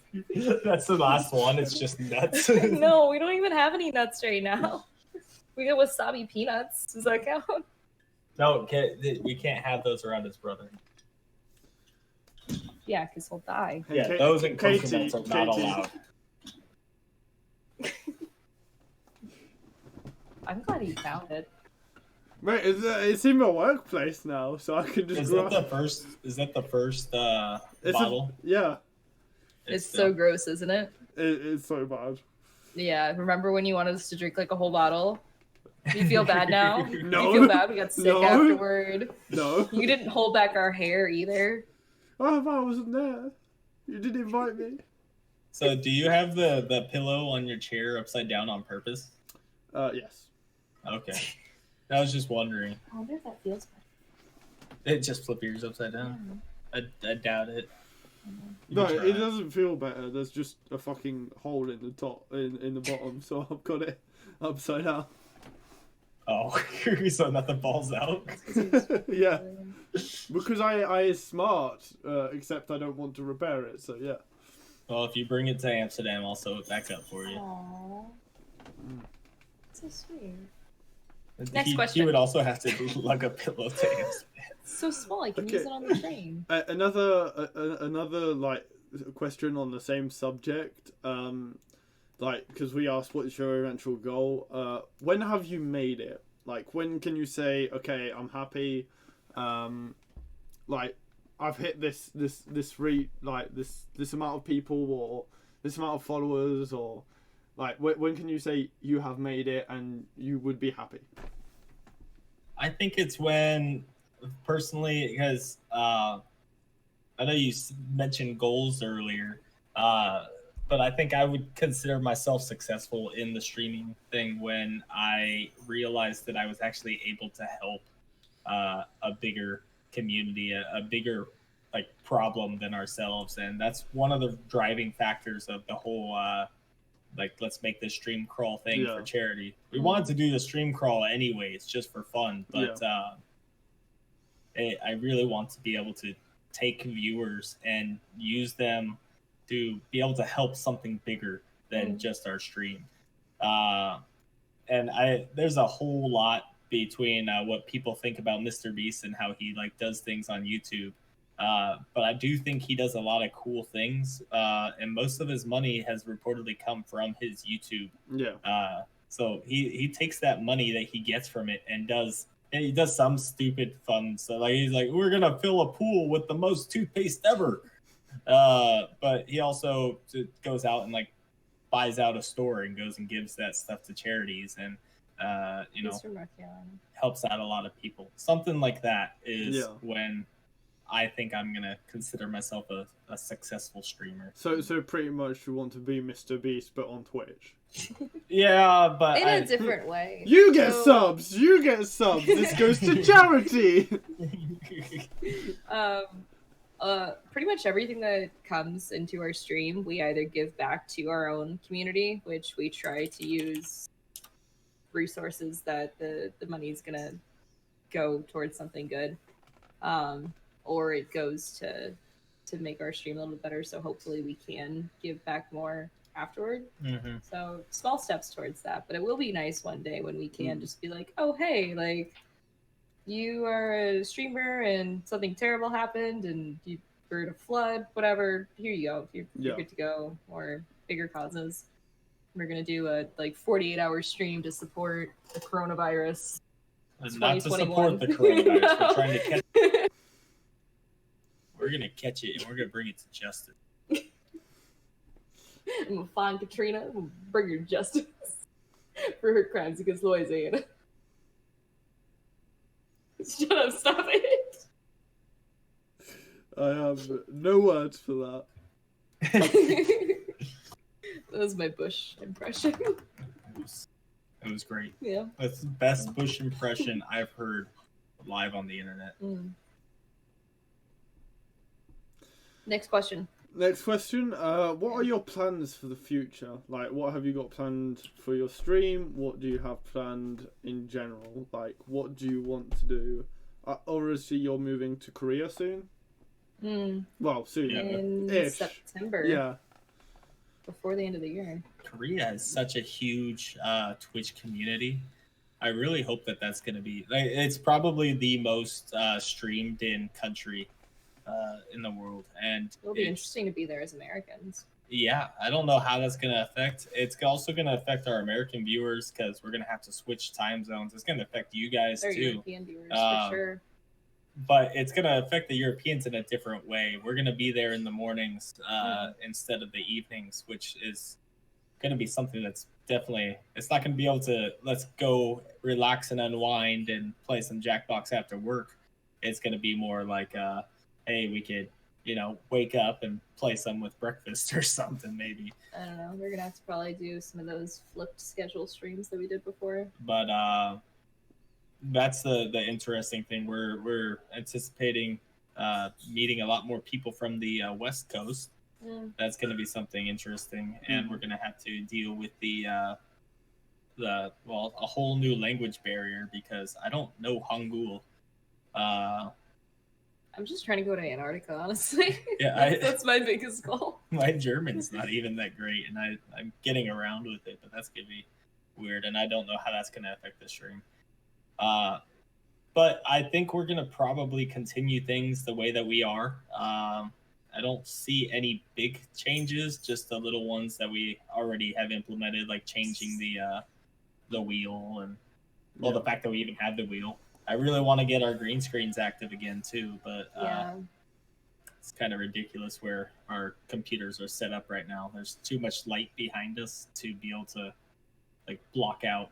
That's the last one. It's just nuts. No, we don't even have any nuts right now. We got wasabi peanuts. Does that count? No, we can't have those around his brother. Yeah, because he'll die. Yeah, those and coconuts are not allowed. I'm glad he found it. Mate, it's in my workplace now, so I can just. Is that the first bottle? Yeah. It's so gross, isn't it? It's so bad. Yeah, remember when you wanted us to drink like a whole bottle? You feel bad now? No. You feel bad? We got sick afterward. No. You didn't hold back our hair either. Oh, I wasn't there. You didn't invite me. So, do you have the pillow on your chair upside down on purpose? Yes. Okay. I was just wondering. I wonder if that feels better. It just flip yours upside down. I doubt it. No, it doesn't feel better. There's just a fucking hole in the top, in the bottom, so I've got it upside down. Oh, so nothing falls out? Yeah. Because I is smart, except I don't want to repair it, so yeah. Well, if you bring it to Amsterdam, I'll sew it back up for you. Aww. So sweet. Next He question. would also have to lug a pillow to him. It's so small, I can Okay. use it on the train. Another like question on the same subject. Like, because we asked what's your eventual goal. When have you made it? Like, when can you say, okay, I'm happy. Like, I've hit this amount of people or this amount of followers, or like when can you say you have made it and you would be happy? I think it's when, personally, because I know you mentioned goals earlier, but I think I would consider myself successful in the streaming thing when I realized that I was actually able to help a bigger community, a bigger like problem than ourselves, and that's one of the driving factors of the whole like let's make this stream crawl thing for charity. We wanted to do the stream crawl anyways, just for fun, but I really want to be able to take viewers and use them to be able to help something bigger than just our stream. And there's a whole lot between what people think about Mr. Beast and how he like does things on YouTube. But I do think he does a lot of cool things, and most of his money has reportedly come from his YouTube. Yeah. So he takes that money that he gets from it and he does some stupid fun stuff. Like he's like, we're gonna fill a pool with the most toothpaste ever. But he also goes out and like buys out a store and goes and gives that stuff to charities, and helps out a lot of people. Something like that is when I think I'm gonna consider myself a successful streamer. So pretty much you want to be Mr. Beast but on Twitch. Yeah, but in a different way. You get subs. You get subs. This goes to charity. Pretty much everything that comes into our stream, we either give back to our own community, which we try to use resources that the money is gonna go towards something good, or it goes to make our stream a little bit better. So hopefully we can give back more afterward. So small steps towards that, but it will be nice one day when we can just be like, oh hey, like you are a streamer and something terrible happened and you were in a flood, whatever, here you go, you're good to go. Or bigger causes, we're gonna do a like 48-hour stream to support the coronavirus. Not to support the coronavirus. We're trying to catch it. We're gonna catch it and we're gonna bring it to justice. I'm gonna find Katrina and bring her justice for her crimes against Louisiana. Shut up, stop it. I have no words for that. That was my Bush impression. It was great. Yeah. That's the best Bush impression I've heard live on the internet. Next question. Next question. What are your plans for the future? Like, what have you got planned for your stream? What do you have planned in general? Like, what do you want to do? Obviously, you're moving to Korea soon. Well, soon. In September. Yeah. Before the end of the year. Korea has such a huge Twitch community. I really hope that that's going to be... it's probably the most streamed in country in the world, and it'll be interesting to be there as Americans. Yeah, I don't know how that's going to affect. It's also going to affect our American viewers because we're going to have to switch time zones. It's going to affect you guys too. European viewers for sure. But it's going to affect the Europeans in a different way. We're going to be there in the mornings instead of the evenings, which is going to be something that's definitely... It's not going to be able to let's go relax and unwind and play some Jackbox after work. It's going to be more like, hey, we could, wake up and play some with breakfast or something, maybe. I don't know. We're going to have to probably do some of those flipped schedule streams that we did before. But that's the interesting thing. We're anticipating meeting a lot more people from the West Coast. That's going to be something interesting, and we're going to have to deal with a whole new language barrier because I don't know Hangul. I'm just trying to go to Antarctica, honestly. Yeah, that's my biggest goal. My German's not even that great, and I'm getting around with it, but that's going to be weird, and I don't know how that's going to affect the stream. But I think we're gonna probably continue things the way that we are. I don't see any big changes, just the little ones that we already have implemented, like changing the wheel and the fact that we even have the wheel. I really want to get our green screens active again too, but it's kind of ridiculous where our computers are set up right now. There's too much light behind us to be able to like block out.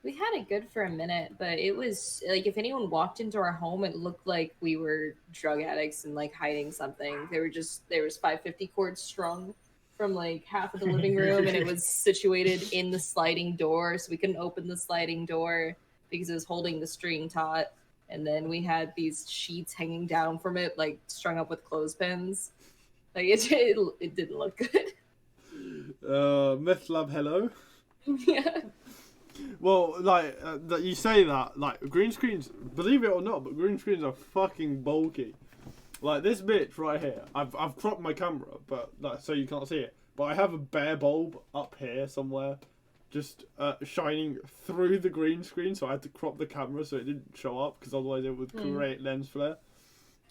We had it good for a minute, but it was like if anyone walked into our home, it looked like we were drug addicts and like hiding something. There was 550 cords strung from like half of the living room, and it was situated in the sliding door, so we couldn't open the sliding door because it was holding the string taut. And then we had these sheets hanging down from it, like strung up with clothespins. Like it didn't look good. Meth Lab, hello. Yeah. Well, like that you say that, like green screens, believe it or not, but green screens are fucking bulky. Like this bitch right here, I've cropped my camera, but like so you can't see it. But I have a bare bulb up here somewhere, just shining through the green screen. So I had to crop the camera so it didn't show up, because otherwise it would create lens flare.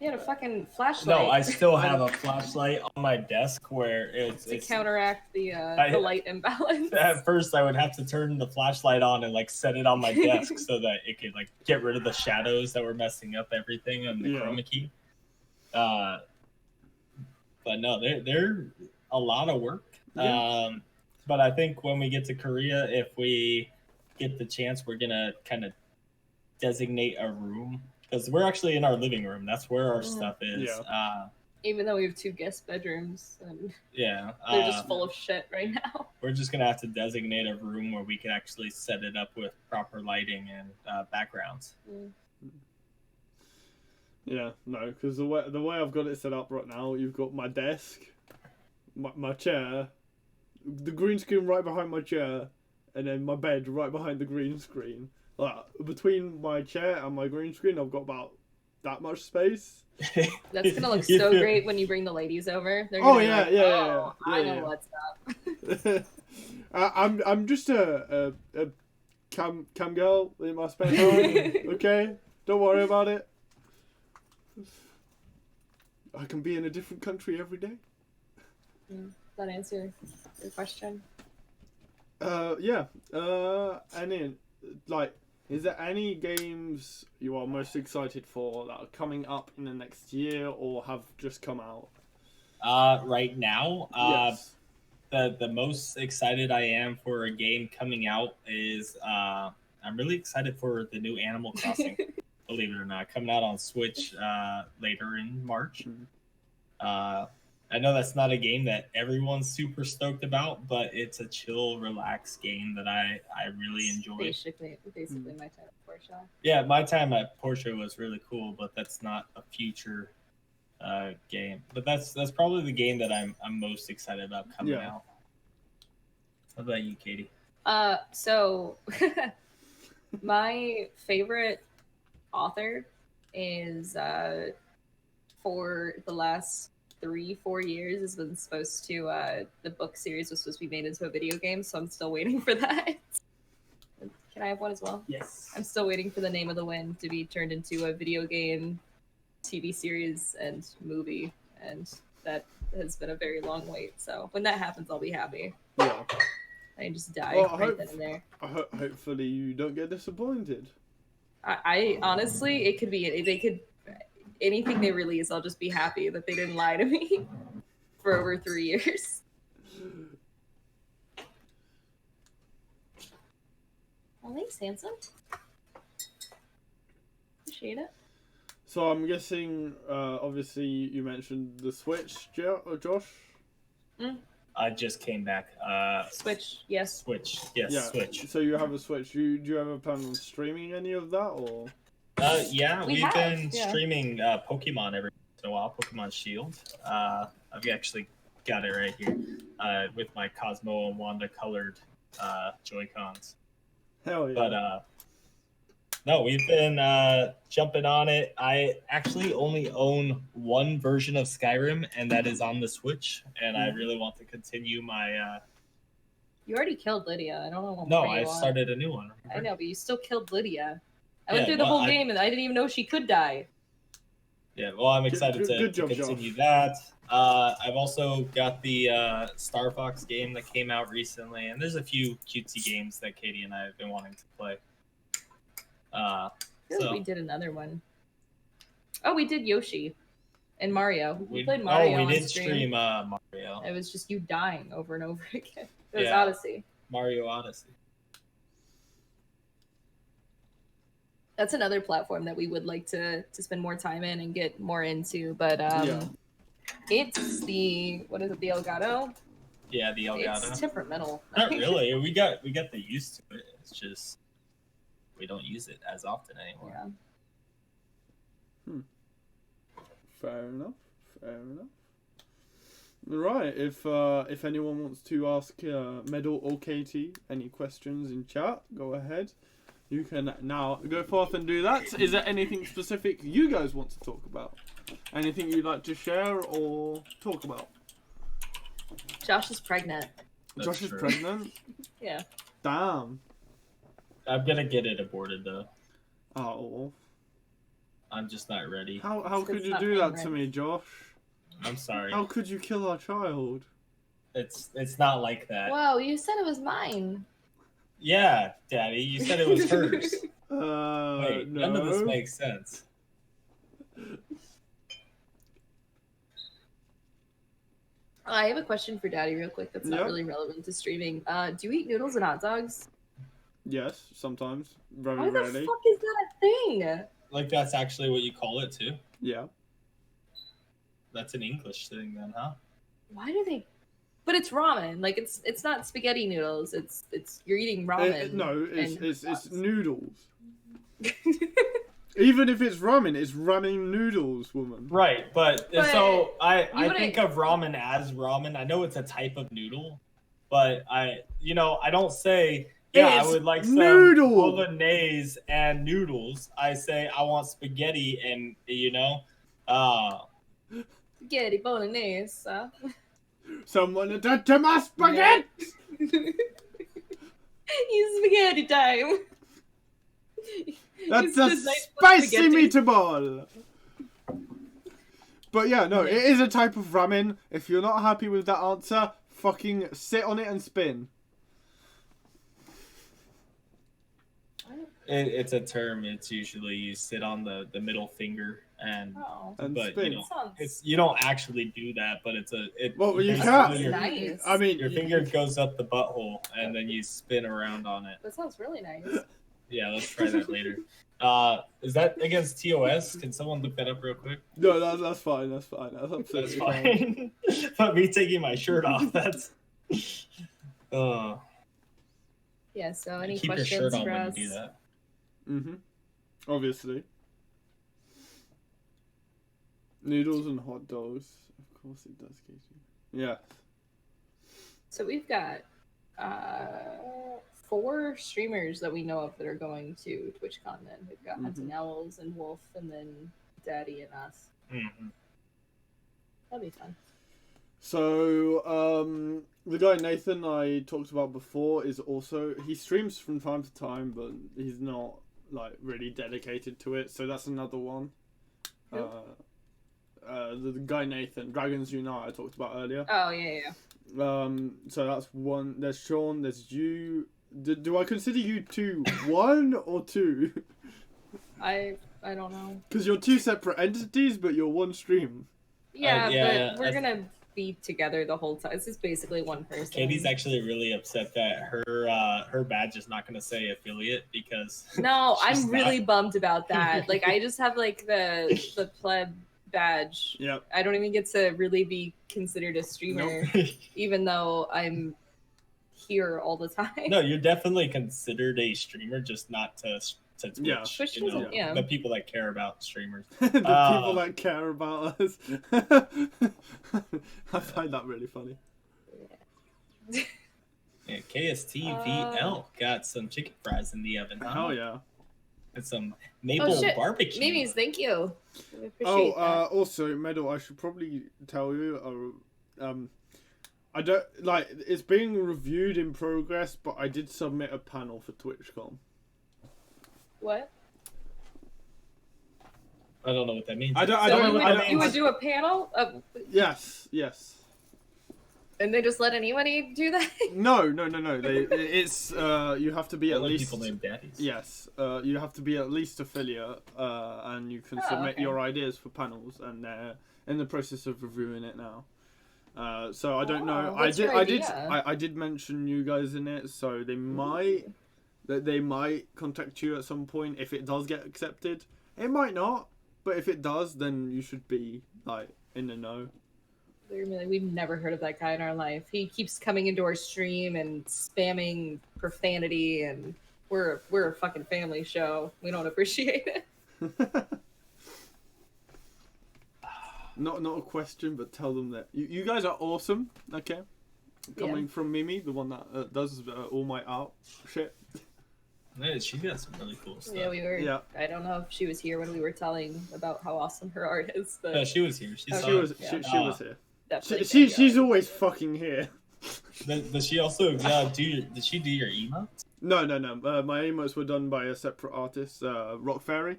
You had a fucking flashlight. No, I still have a flashlight on my desk where it's counteract the light imbalance. At first, I would have to turn the flashlight on and like set it on my desk so that it could like get rid of the shadows that were messing up everything on the chroma key. But no, they're a lot of work. Yeah. But I think when we get to Korea, if we get the chance, we're gonna kind of designate a room. Because we're actually in our living room. That's where our stuff is. Yeah. Even though we have 2 guest bedrooms. And they're just full of shit right now. We're just going to have to designate a room where we can actually set it up with proper lighting and backgrounds. Yeah, no, because the way I've got it set up right now, you've got my desk, my chair, the green screen right behind my chair, and then my bed right behind the green screen. Like, between my chair and my green screen, I've got about that much space. That's gonna look so great when you bring the ladies over. They're Oh gonna yeah. I know what's up. I'm just a cam girl in my spare time. Okay, don't worry about it. I can be in a different country every day. That answer your question. Yeah. And then, like, is there any games you are most excited for that are coming up in the next year or have just come out? Right now, Yes. the most excited I am for a game coming out is I'm really excited for the new Animal Crossing. Believe it or not, coming out on Switch later in March. I know that's not a game that everyone's super stoked about, but it's a chill, relaxed game that I really enjoy. Basically my time at Porsche. Yeah, my time at Porsche was really cool, but that's not a future game. But that's probably the game that I'm most excited about coming out. How about you, Katie? So my favorite author is for the last 3-4 years has been supposed to the book series was supposed to be made into a video game, so I'm still waiting for that. Can I have one as well? Yes. I'm still waiting for The Name of the Wind to be turned into a video game, TV series, and movie, and that has been a very long wait. So when that happens, I'll be happy. Yeah. I just die right then and there. Hopefully you don't get disappointed. I honestly, it could be they could anything they release. I'll just be happy that they didn't lie to me for over 3 years. Well, thanks, handsome. Appreciate it. So I'm guessing, obviously you mentioned the Switch, Josh? I just came back. Switch, yes. Switch, yes, Yeah. Switch. So you have a Switch. Do you have a plan on streaming any of that, or? Yeah, we've have, been streaming Pokemon every once in a while. Pokemon Shield. I've actually got it right here with my Cosmo and Wanda colored Joy-Cons. Hell yeah. But no, we've been jumping on it. I actually only own one version of Skyrim, and that is on the Switch. And I really want to continue my You already killed Lydia. I don't know what No, more you I want. started a new one. I know, but you still killed Lydia. I Yeah, went through the well, whole game and I didn't even know she could die. Yeah, well, I'm excited Good to job, continue Josh. that. I've also got the Star Fox game that came out recently, and there's a few cutesy games that Katie and I have been wanting to play. I feel like So we did another one. Oh, we did Yoshi and Mario. We played Mario we on did stream. stream Mario. It was just you dying over and over again. It was Yeah. Odyssey. Mario Odyssey. That's another platform that we would like to spend more time in and get more into. But it's the what is it? The Elgato. Yeah, the Elgato. It's temperamental. Not really. We got the used to it. It's just we don't use it as often anymore. Yeah. Fair enough. Right, if anyone wants to ask Medal or Katie any questions in chat, go ahead. You can now go forth and do that. Is there anything specific you guys want to talk about? Anything you'd like to share or talk about? Josh is pregnant. Josh is true. pregnant? Yeah. Damn. I'm gonna get it aborted though. Oh. I'm just not ready. How could It's you not do that to right. me, Josh? I'm sorry. How could you kill our child? It's not like that. Whoa, you said it was mine. Yeah, Daddy, you said it was hers. no. Wait, none of this makes sense. I have a question for Daddy real quick that's not really relevant to streaming. Do you eat noodles and hot dogs? Yes, sometimes. Very Why the rarely. fuck is that a thing? Like that's actually what you call it too? Yeah. That's an English thing then, huh? Why do they? But it's ramen. Like it's not spaghetti noodles. It's you're eating ramen. It's noodles. Even if it's ramen noodles, woman. Right, but so I wouldn't- think of ramen as ramen. I know it's a type of noodle, but I don't say I It's would like some noodle. bolognese and noodles. I say I want spaghetti and Spaghetti bolognese. Someone attacked to my spaghetti! It's spaghetti time. That's It's a just like spicy spaghetti. meatball! But yeah, no, it is a type of ramen. If you're not happy with that answer, fucking sit on it and spin. it's a term. It's usually you sit on the middle finger and And but spin. you don't actually do that, but Well, you basically can't. your- Nice. I mean, Your finger goes up the butthole and then you spin around on it. That sounds really nice. Yeah, let's try that later. Is that against TOS? Can someone look that up real quick? no, that's fine. That's absolutely That's fine. fine. But me taking my shirt off, that's. Yeah. So any Keep your questions shirt on for when us? you do that. Obviously. Noodles and hot dogs. Of course it does, Katie. Yeah. So we've got 4 streamers that we know of that are going to TwitchCon. Then we've got Hunting Owls and Wolf, and then Daddy and us. Mm-hmm. That'll be fun. So, the guy Nathan I talked about before is also, he streams from time to time, but he's not like really dedicated to it. So that's another one. Who? The guy Nathan, Dragons Unite I talked about earlier. Oh yeah. So that's one. There's Sean. There's you. Do I consider you two 1 or 2? I don't know. Because you're 2 separate entities, but you're one stream. Yeah, but we're gonna be together the whole time. This is basically one person. Katie's actually really upset that her badge is not going to say affiliate because. No, she's I'm really bummed about that. Like I just have like the pleb badge. Yep. I don't even get to really be considered a streamer, even though I'm here all the time. No, you're definitely considered a streamer, just not to Twitch. Yeah. Twitch you know, doesn't- yeah. the people that care about streamers. The people that care about us. I find that really funny. Yeah, KSTVL got some chicken fries in the oven. Huh? Hell yeah. And some maple barbecue. Mimi's, thank you. I appreciate that. Also, Medal, I should probably tell you, I don't like it's being reviewed in progress, but I did submit a panel for TwitchCon. What? I don't know what that means. I don't So know what that you would means. do a panel? Yes. And they just let anybody do that? No. It's you have to be at Let least. people named daddies. Yes. You have to be at least affiliate, and you can submit okay. your ideas for panels, and they're in the process of reviewing it now. So I don't know. What's your idea? I did mention you guys in it, so they might contact you at some point if it does get accepted. It might not, but if it does, then you should be like in the know. They're gonna be like, we've never heard of that guy in our life. He keeps coming into our stream and spamming profanity, and we're a fucking family show. We don't appreciate it. Not a question, but tell them that you guys are awesome. Okay, coming from Mimi, the one that does all my art shit. Yeah, she got some really cool stuff. Yeah, we were. Yeah. I don't know if she was here when we were telling about how awesome her art is, but No, she was here. She was here. definitely She's always fucking here. Does she also did she do your emotes? No. My emotes were done by a separate artist, Rock Fairy,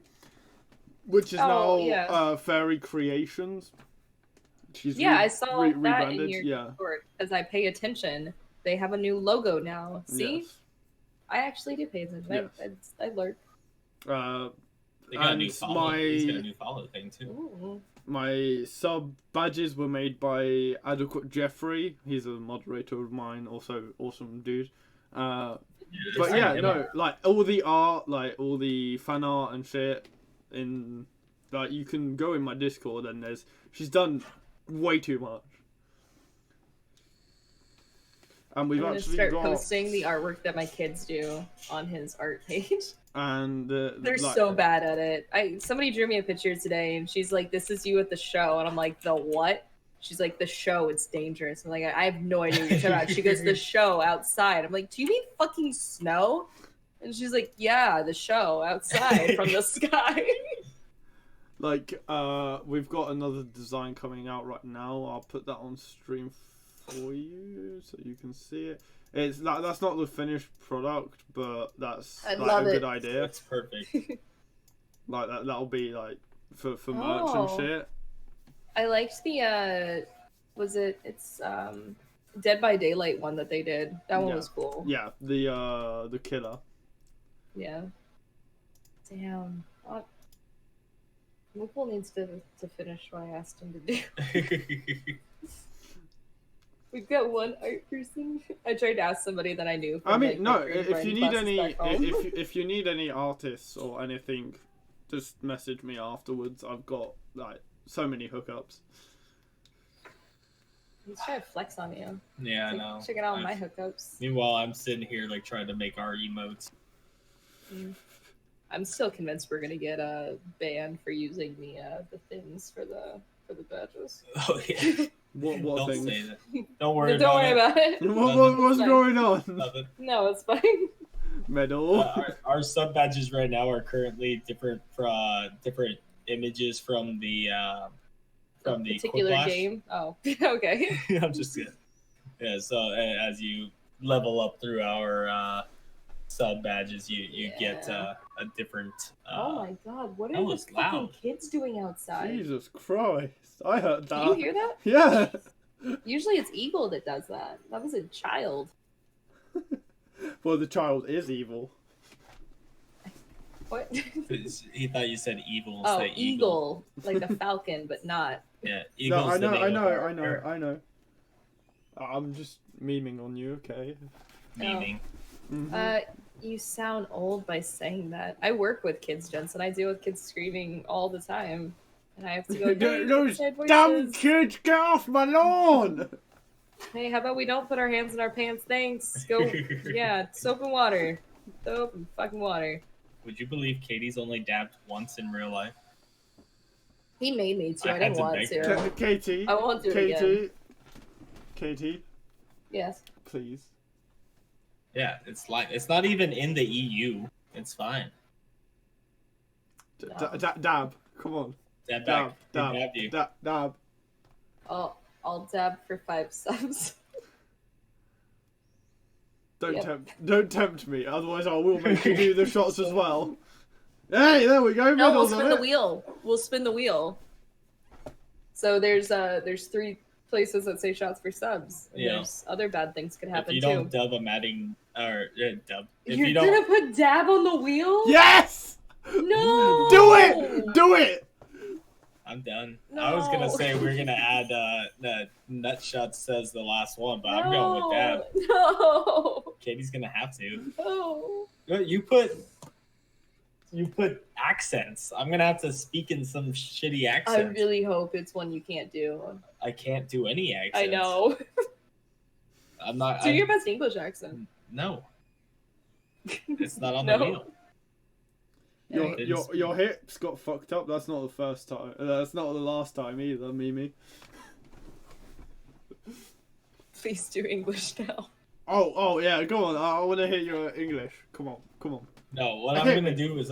which is now Fairy Creations. She's I saw that rebranded. in your Discord. As I pay attention, they have a new logo now. See, Yes. I actually do pay attention. Yes. I lurk. They got a new follow. He's got a new follow thing too. Ooh. My sub badges were made by Adequate Jeffrey. He's a moderator of mine, also awesome dude. But like all the art, like all the fan art and shit, in like you can go in my Discord and she's done way too much. And we've I'm gonna actually start got posting the artwork that my kids do on his art page. and They're so bad at it. Somebody drew me a picture today, and she's like, "This is you at the show," and I'm like, "The what?" She's like, "The show. It's dangerous." I'm like, "I have no idea what you're talking about." She goes, "The show outside." I'm like, "Do you mean fucking snow?" And she's like, "Yeah, the show outside from the sky." Like, we've got another design coming out right now. I'll put that on stream for you so you can see it. It's like that's not the finished product, but that's I like love a it. good idea. That's perfect. Like that'll be like for merch and shit. I liked the it's Dead by Daylight one that they did. That one was cool. Yeah, the killer. Yeah. Damn. Whipple needs to finish what I asked him to do. We've got one art person. I tried to ask somebody that I knew. I mean, no. If you need any, if you need any artists or anything, just message me afterwards. I've got like so many hookups. He's trying to flex on you. Yeah, I know. Check it out my hookups. Meanwhile, I'm sitting here like trying to make our emotes. I'm still convinced we're gonna get banned for using the things for the badges. Oh yeah. What Don't things? say that. Don't worry about it. What's going on? Nothing. No, it's fine. Medal. Our sub badges right now are currently different images from the particular Quiplash. game. Oh, okay. I'm just kidding. Yeah. So as you level up through our sub badges, you get a different. Oh my god! What that are was these fucking loud. kids doing outside? Jesus Christ! I heard that. Did you hear that? Yeah. Usually it's Eagle that does that. That was a child. Well, the child is evil. What? He thought you said evil. Oh, say eagle, like the falcon, but not. Yeah, No, eagle's I the name of our know. I'm just memeing on you, okay? meaning. Mhm. You sound old by saying that. I work with kids, Jensen. I deal with kids screaming all the time, and I have to go. Hey, Those sad damn voices. kids, get off my lawn! Hey, how about we don't put our hands in our pants? Thanks. Go. Yeah, soap and water. Soap and fucking water. Would you believe Katie's only dabbed once in real life? He made me to. I I had didn't to want beg to. Katie. I won't do it again. Katie, Yes. please. Yeah, it's not even in the EU. It's fine. Dab. Come on. Dab Dab. back. Dab you. Dab. I'll dab for 5 subs. Don't tempt me, otherwise I will make you do the shots as well. Hey, there we go. No, we'll medals on spin the it. wheel. We'll spin the wheel. So there's 3 places that say shots for subs. And Yeah. there's other bad things could happen If you too. don't dub a matting or dub, if You're you don't, gonna put dab on the wheel? Yes! No! Do it! Do it! I'm done. No. I was gonna say we're gonna add the nut shot says the last one, but I'm going with dab. No! Katie's gonna have to. No! You put accents. I'm gonna have to speak in some shitty I accent. really hope it's one you can't do. I can't do any accents. I know. I'm not. Do your best English accent. No. It's not on No. the wheel. Your hips got fucked up. That's not the first time. That's not the last time either, Mimi. Please do English now. Oh yeah, go on. I want to hear your English. Come on. No, what Okay. I'm gonna do is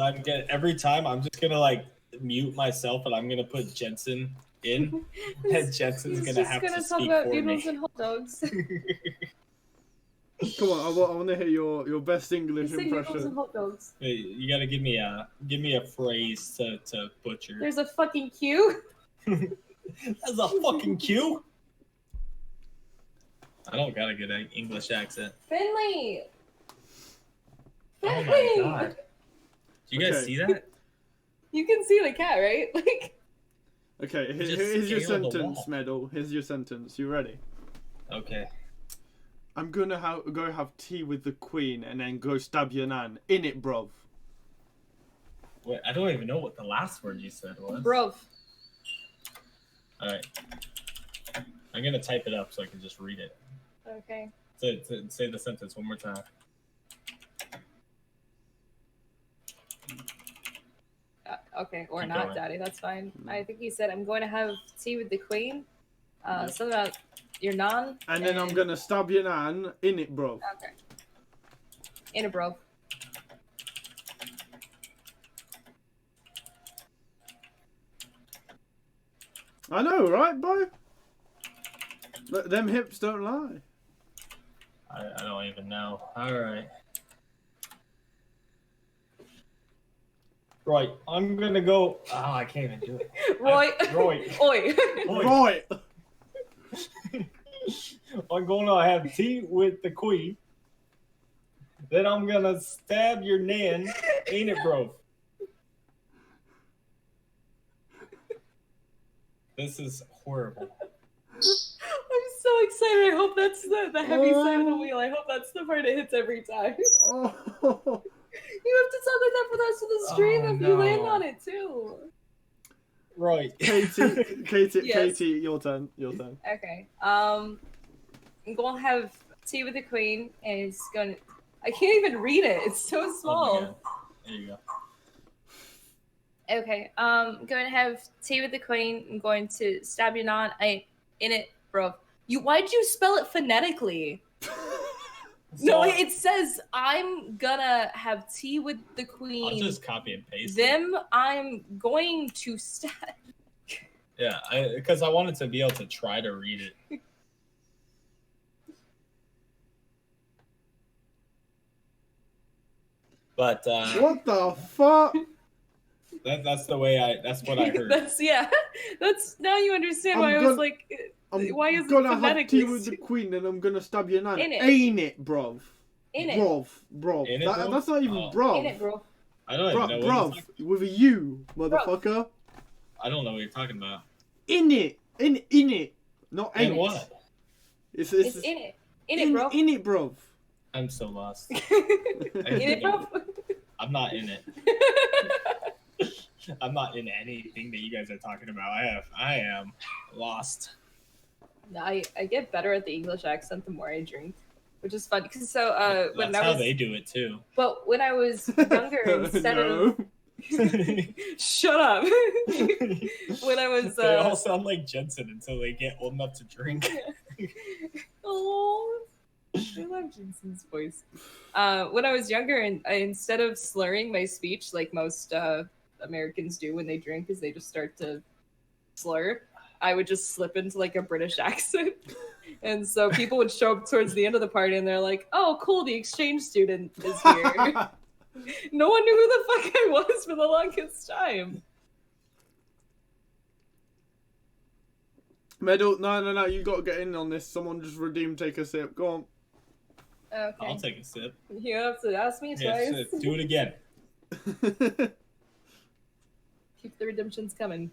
every time I'm just gonna like mute myself and I'm gonna put Jensen in, and Jensen's He's gonna just have gonna to talk speak about for noodles me. and hot dogs. Come on. I want to hear your best English Say noodles and impression. hot dogs. Hey, you gotta give me a phrase to butcher. There's a fucking queue. That's a fucking cue. I don't got a good English accent. Finley. Oh my Finley. god! Do you guys Okay. see that? You can see the cat, right? Like. Okay, Just here's your scale the sentence, wall. Medal. Here's your sentence. You ready? Okay. I'm gonna go have tea with the Queen and then go stab your nan. In it, bruv. Wait, I don't even know what the last word you said was. Bruv. All right. I'm gonna type it up so I can just read it. Okay. Say the sentence one more time. Okay, or Keep not, going. Daddy. That's fine. I think he said, I'm going to have tea with the Queen. Something about your non. And then I'm gonna stab your nan. In it, bruv. Okay. In a bro. I know, right, boy? Them hips don't lie. I don't even know. All right. Right. I'm gonna go. Oh, I can't even do it. Roy. Roy. Oi. Right. I'm gonna have tea with the Queen. Then I'm gonna stab your nan. Ain't it, bro? This is horrible. I'm so excited. I hope that's the heavy side of the wheel. I hope that's the part it hits every time. Oh. You have to talk like that for the rest of the stream Oh, if you land no. on it too. Right. Katie, Yes. Katie, your turn. Okay. I'm gonna have tea with the Queen, and it's gonna. I can't even read it. It's so Oh my small. God. There you go. Okay. I'm going to have tea with the Queen. I'm going to stab your non. In it, bro. Why'd you spell it phonetically? No, So, it says I'm gonna have tea with the I'll Queen. just copy and paste. Them, I'm going to stab. Yeah, because I wanted to be able to try to read it. But What the fuck? that's the way that's what I heard. That's now you understand why I'm I was gonna- like, I'm why is it gonna have phonetically tea with the Queen and I'm gonna stab your nan. In it. Ain't it, bruv? in it, Bruv. In it, bruv? That's not even Oh. bruv. in it, bro. I don't even know what you're Bruv, talking- with a U, motherfucker. I don't know what you're talking about. In it. In it. Not And ain't it. what? It's in it, in it, bro. In it, bruv. I'm so lost. In it, bro. I'm not in it. I'm not in anything that you guys are talking about. I am lost. No, I get better at the English accent the more I drink, which is fun. Cause so when That's I how was, they do it too. but when I was younger, instead of shut up, when I was They all sound like Jensen until they get old enough to drink. oh, I love Jensen's voice. When I was younger, and instead of slurring my speech like most Americans do when they drink, is they just start to slur. I would just slip into like a British accent, And so people would show up towards the end of the party and they're like, oh, cool, the exchange student is here. No one knew who the fuck I was for the longest time. Medal, no, you gotta get in on this. Someone just redeemed, take a sip. Go on. Okay. I'll take a sip. You have to ask me Yeah, twice. do it again. Keep the redemptions coming.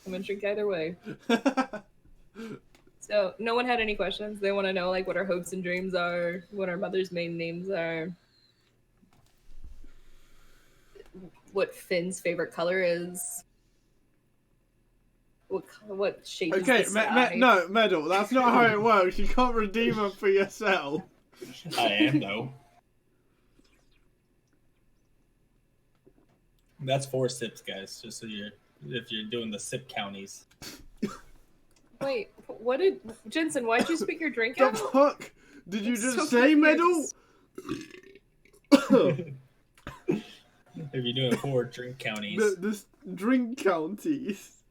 I'm gonna drink either way. So, no one had any questions? They want to know, like, what our hopes and dreams are, what our mother's maiden names are, what Finn's favorite color is, what shape is Okay, the sky. no, Medal, that's not how it works. You can't redeem them for yourself. I am, though. That's 4 sips, guys, just so if you're doing the sip counties. Wait, what did... Jensen, why'd you spit your drink The out? fuck? Did you I'm just so say Medal? confused. If you're doing 4 drink counties. This drink counties.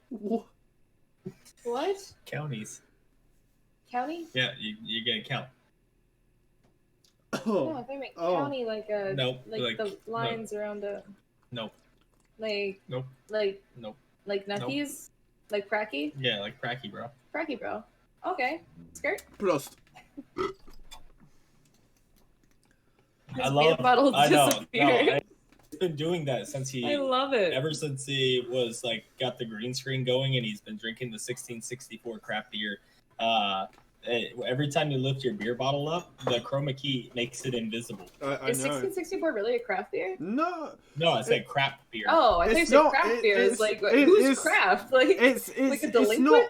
What? What? Counties. County? Yeah, you're gonna count. No, I think county like a... Nope. Like the lines around a... Nope. Like... Nope. Like... Nope. Like Nuckies? Like Pracky? Yeah, like Pracky, bro. Pracky, bro. Okay. Skirt? Prost. His beer bottle I know. disappeared. He's been doing that since I love it. ever since he was like got the green screen going, and he's been drinking the 1664 craft beer. Every time you lift your beer bottle up, the chroma key makes it invisible. I Is know. 1664 really a craft beer? No. No, I said craft beer. Oh, I thought you It's said not- craft it- beer. it's- Is like, it- who's it's- craft? Like, It's like a not delinquent?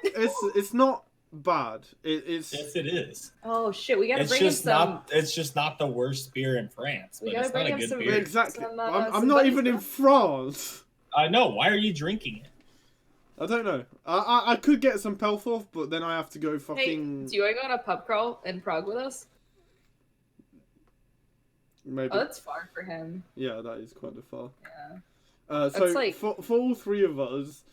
it's not bad. It's Yes, it is. Oh shit, we gotta It's bring him just some. not. It's just not the worst beer in France, We but gotta it's not bring a him good some beer. exactly. Some, I'm some not buddy even in stuff. France. I know. Why are you drinking it? I don't know. I could get some Pelforth, but then I have to go Hey, fucking do you want to go on a pub crawl in Prague with us? maybe. Oh, that's far for him. Yeah, that is quite a far. Yeah. So That's like- for all 3 of us,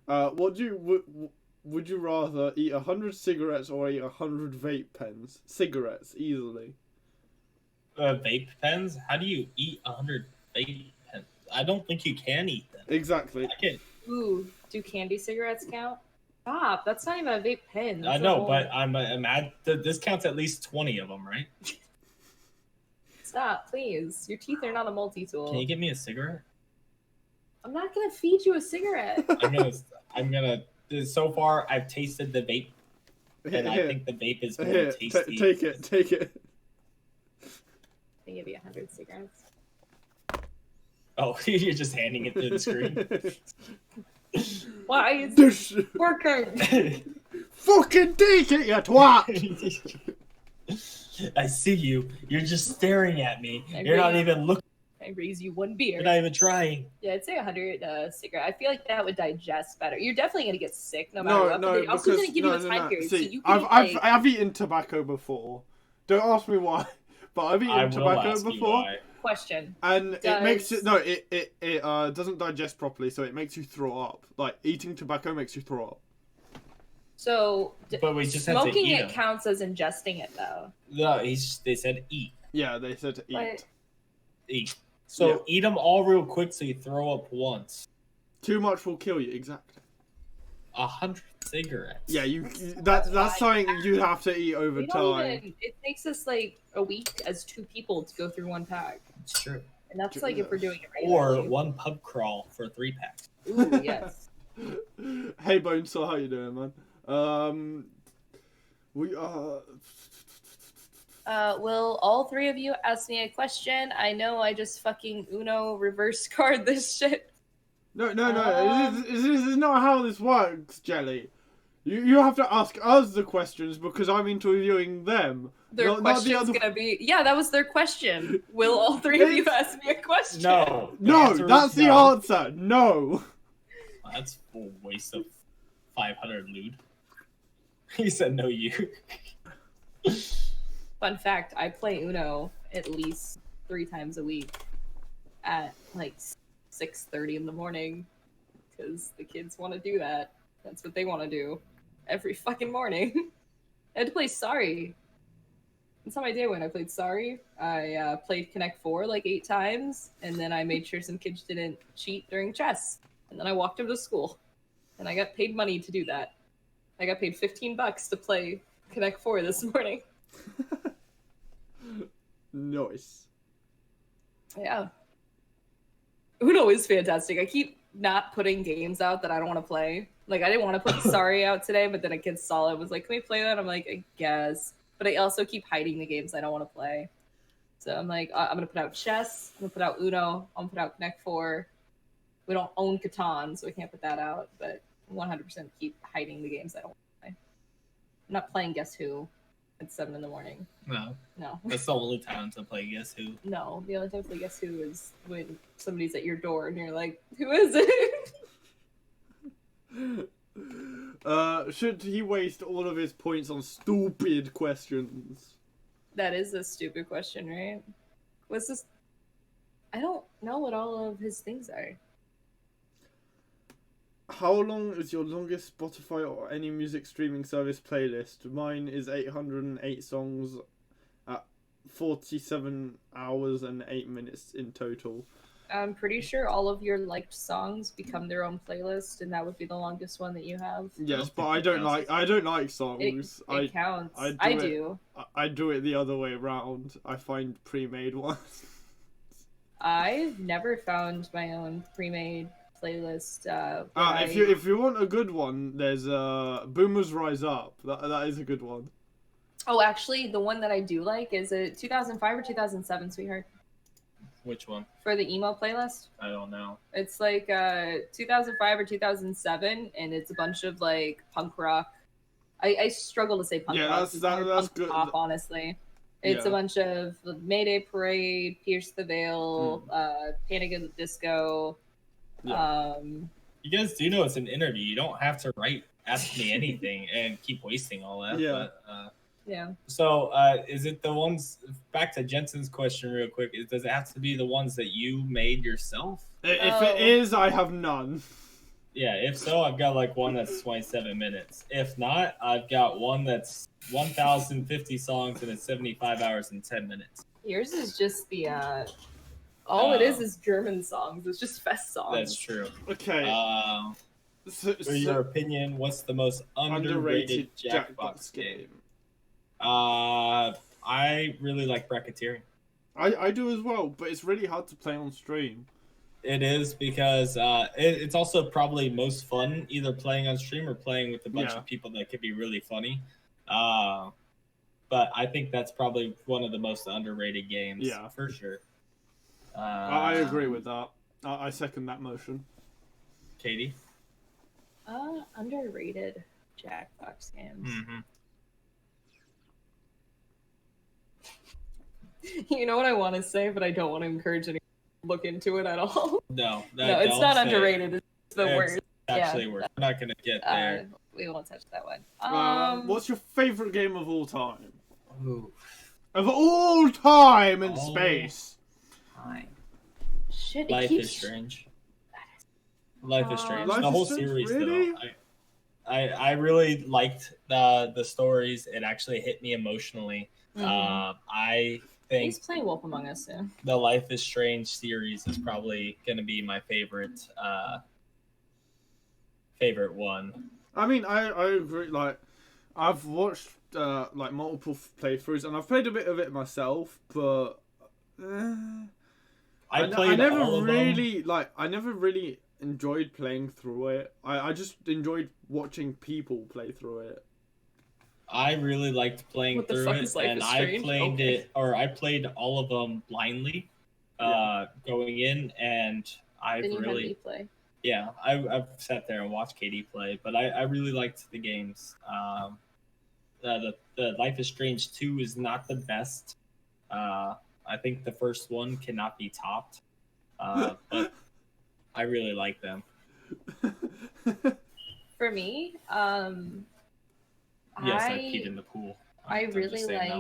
what do you would you rather eat 100 cigarettes or eat 100 vape pens? Cigarettes, easily. Vape pens? How do you eat 100 vape pens? I don't think you can eat them. Exactly. I can. Ooh, do candy cigarettes count? Stop, that's not even a vape pen. I That's a know, whole- but I'm mad. This counts at least 20 of them, right? Stop, please. Your teeth are not a multi-tool. Can you give me a cigarette? I'm not gonna feed you a cigarette. I'm gonna. So far, I've tasted the vape, and I think the vape is more Here, tasty. take it. They give you 100 cigarettes. Oh, you're just handing it through the screen. Why is Dush. it working? Fucking take it, you twat! I see you. You're just staring at me. I You're not agree. even looking. I raise you one beer. You're not even trying. Yeah, I'd say 100 cigarette. I feel like that would digest better. You're definitely gonna get sick no matter what. No, But they also because didn't give you a time period, so See, you can I've eaten tobacco before. Don't ask me why, but I've I eaten will tobacco ask you before, why. question. and it makes Does- it no, it doesn't digest properly, so it makes you throw up. Like eating tobacco makes you throw up. So But we just have to smoking eat it them. counts as ingesting it though. No, they said eat. Yeah, they said to eat. But Eat. So Yeah. eat them all real quick so you throw up once. Too much will kill you. Exactly. 100 cigarettes. Yeah, that's something you have to eat over we don't time. even. It takes us like a week as 2 people to go through 1 pack, It's true. and that's like if we're doing it Or regularly. one pub crawl for 3 packs. Ooh, yes. Hey Bonesaw, how you doing, man? We Will all 3 of you ask me a question? I know I just fucking Uno reverse card this shit. No. This is not how this works, Jelly. You have to ask us the questions because I'm interviewing them. Their Not the question's other- gonna be, yeah, that was their question. Will all 3 of you ask me a question? No. The No, answer is that's the no. answer. No. That's a waste of 500 loot. He said no, you. Fun fact, I play Uno at least 3 times a week at like 6:30 in the morning because the kids want to do that. That's what they want to do every fucking morning. I had to play Sorry. That's how my day went. I played Sorry. I played Connect 4 like 8 times, and then I made sure some kids didn't cheat during chess. And then I walked them to school, and I got paid money to do that. I got paid $15 to play Connect 4 this morning. Nice. Yeah. Uno is fantastic. I keep not putting games out that I don't want to play. Like, I didn't want to put Sorry out today, but then a kid saw it, was like, can we play that? I'm like, I guess. But I also keep hiding the games I don't want to play. So I'm like, I'm going to put out chess. I'm going to put out Uno. I'm going to put out Connect 4. We don't own Catan, so we can't put that out. But 100% keep hiding the games I don't want to play. I'm not playing Guess Who at 7 in the morning. No. No. That's the only time to play Guess Who. No, the only time to play Guess Who is when somebody's at your door and you're like, who is it? Should he waste all of his points on stupid questions? That is a stupid question, right? What's this? I don't know what all of his things are. How long is your longest Spotify or any music streaming service playlist? Mine is 808 songs at 47 hours and 8 minutes in total. I'm pretty sure all of your liked songs become their own playlist, and that would be the longest one that you have. Yes, but I don't like songs. It counts. I do. I do it the other way around. I find pre-made ones. I've never found my own pre-made playlist. If you want a good one, there's Boomers Rise Up. That is a good one. Oh, actually, the one that I do like is a 2005 or 2007, sweetheart. Which one? For the emo playlist. I don't know. It's like 2005 or 2007, and it's a bunch of like punk rock. I struggle to say punk rock. That's punk good. Pop, honestly. It's a bunch of Mayday Parade, Pierce the Veil, Panic at the Disco. Yeah. You guys do know it's an interview. You don't have to ask me anything and keep wasting all that. Yeah. But, yeah. So, is it the ones, back to Jensen's question real quick, does it have to be the ones that you made yourself? If it is, I have none. Yeah, if so, I've got like one that's 27 minutes. If not, I've got one that's 1,050 songs and it's 75 hours and 10 minutes. Yours is just the, all it is German songs. It's just fest songs. That's true. Okay. For your opinion, what's the most underrated Jackbox game? I really like bracketeering. I do as well, but it's really hard to play on stream. It is because it's also probably most fun either playing on stream or playing with a bunch of people that could be really funny. But I think that's probably one of the most underrated games. Yeah, for sure. I agree with that. I second that motion. Katie? Underrated Jackbox games. Mm-hmm. You know what I want to say, but I don't want to encourage anyone to look into it at all. No, it's not underrated. It's the worst. Actually worse. We're not going to get there. We won't touch that one. What's your favorite game of all time? Ooh. Of all time in space. Shit, Life is Strange. Life is Strange. The whole series, really? Though. I really liked the stories. It actually hit me emotionally. Mm-hmm. I think he's playing Wolf Among Us soon. The Life is Strange series is probably going to be my favorite one. I mean, I agree. Like, I've watched like multiple playthroughs, and I've played a bit of it myself, but I never really enjoyed playing through it. I just enjoyed watching people play through it. I really liked playing through it, and I played all of them blindly, going in, and I've sat there and watched Katie play, but I really liked the games. The Life is Strange 2 is not the best. I think the first one cannot be topped, but I really like them. For me, yes, I peed in the pool. I really like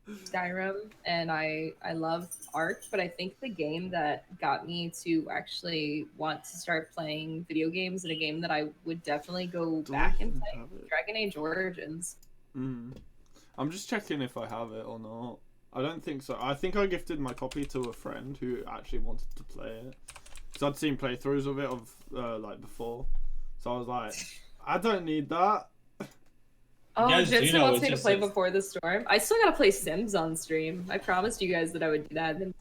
Skyrim, and I love Ark, but I think the game that got me to actually want to start playing video games, and a game that I would definitely go back and play, Dragon Age Origins. I'm just checking if I have it or not. I don't think so. I think I gifted my copy to a friend who actually wanted to play it. Because I'd seen playthroughs of it like before. So I was like, I don't need that. Oh, guys do Jensen know wants it's me to just play a- Before the Storm. I still gotta play Sims on stream. I promised you guys that I would do that, and then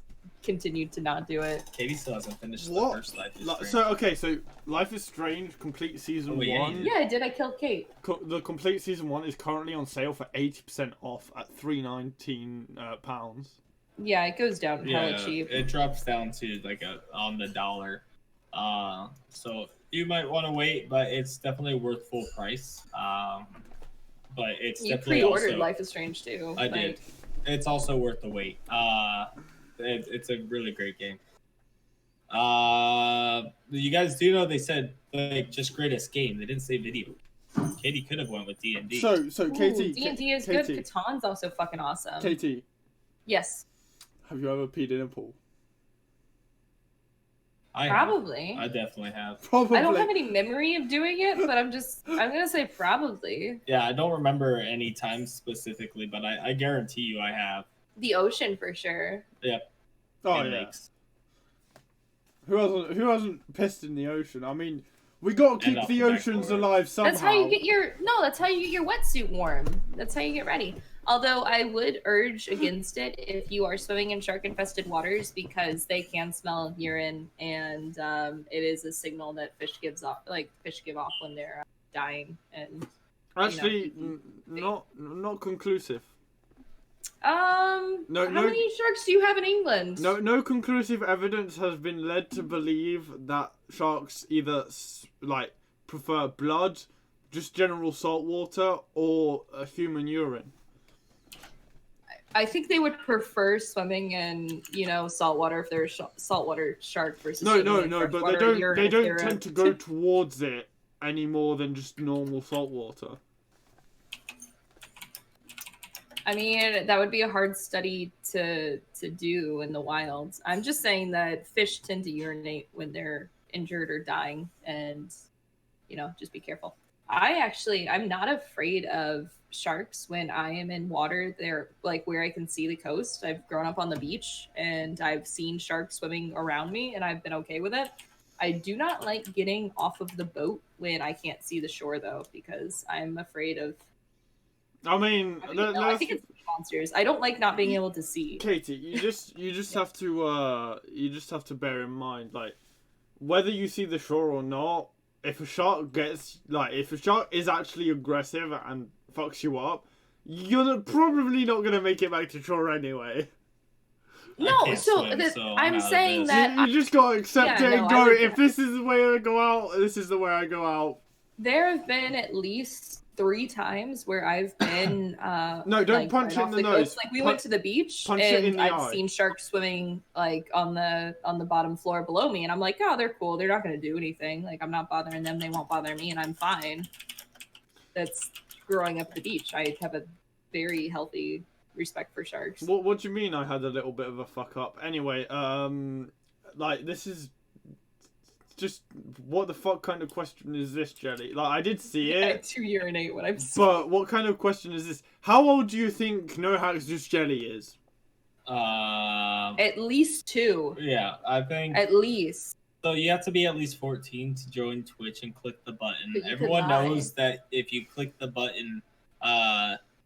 continued to not do it. Katie still hasn't finished What? the first Life is Strange. So, okay, so Life is Strange complete season Oh, yeah, 1. Yeah, I did. I killed Kate. The complete season 1 is currently on sale for 80% off at £3.19. Yeah, it goes down hella cheap. It drops down to like on the dollar. So you might want to wait, but it's definitely worth full price. But it's You definitely pre-ordered also, Life is Strange too. I did. It's also worth the wait. It's a really great game. You guys do know they said like just greatest game. They didn't say video. Katie could have went with D&D. So Katie, D&D is Katie, good. Catan's also fucking awesome. Katie, Yes, have you ever peed in a pool? I probably. I definitely have. Probably. I don't have any memory of doing it, but I'm gonna say probably. Yeah, I don't remember any time specifically, but I guarantee you I have. The ocean for sure. Yep. Oh in yeah. lakes. Who hasn't pissed in the ocean? I mean, we gotta keep off the the oceans backboard. alive somehow. That's how you get your wetsuit warm. That's how you get ready. Although I would urge against it if you are swimming in shark-infested waters because they can smell urine, and it is a signal that fish give off when they're dying. And Actually, not conclusive. how many sharks do you have in England? No conclusive evidence has been led to believe that sharks either prefer blood, just general salt water, or human urine. I think they would prefer swimming in, saltwater if they're saltwater shark versus No, swimming in but freshwater urine they if don't they're tend to go towards it any more than just normal salt water. I mean, that would be a hard study to do in the wild. I'm just saying that fish tend to urinate when they're injured or dying, and just be careful. I'm not afraid of sharks when I am in water. They're like where I can see the coast. I've grown up on the beach and I've seen sharks swimming around me, and I've been okay with it. I do not like getting off of the boat when I can't see the shore, though, because I'm afraid of. I mean, I think it's monsters. I don't like not being able to see. Katie, you just have to bear in mind, like, whether you see the shore or not. If a shark is actually aggressive and fucks you up, you're probably not gonna make it back to shore anyway. No, I'm saying that you just gotta accept it and go. If this is the way I go out, this is the way I go out. There have been at least 3 times where I've been no, don't punch it in the nose. Like we went to the beach and I've seen sharks swimming like on the bottom floor below me, and I'm like, oh, they're cool. They're not gonna do anything. Like I'm not bothering them. They won't bother me, and I'm fine. That's growing up at the beach. I have a very healthy respect for sharks. What do you mean? I had a little bit of a fuck up. Anyway, this is. Just what the fuck kind of question is this, Jelly? Like, I did see it. I to urinate when I'm. But what kind of question is this? How old do you think No Hacks Just Jelly is? At least 2. Yeah, I think at least. So you have to be at least 14 to join Twitch and click the button. Everyone knows that if you click the button,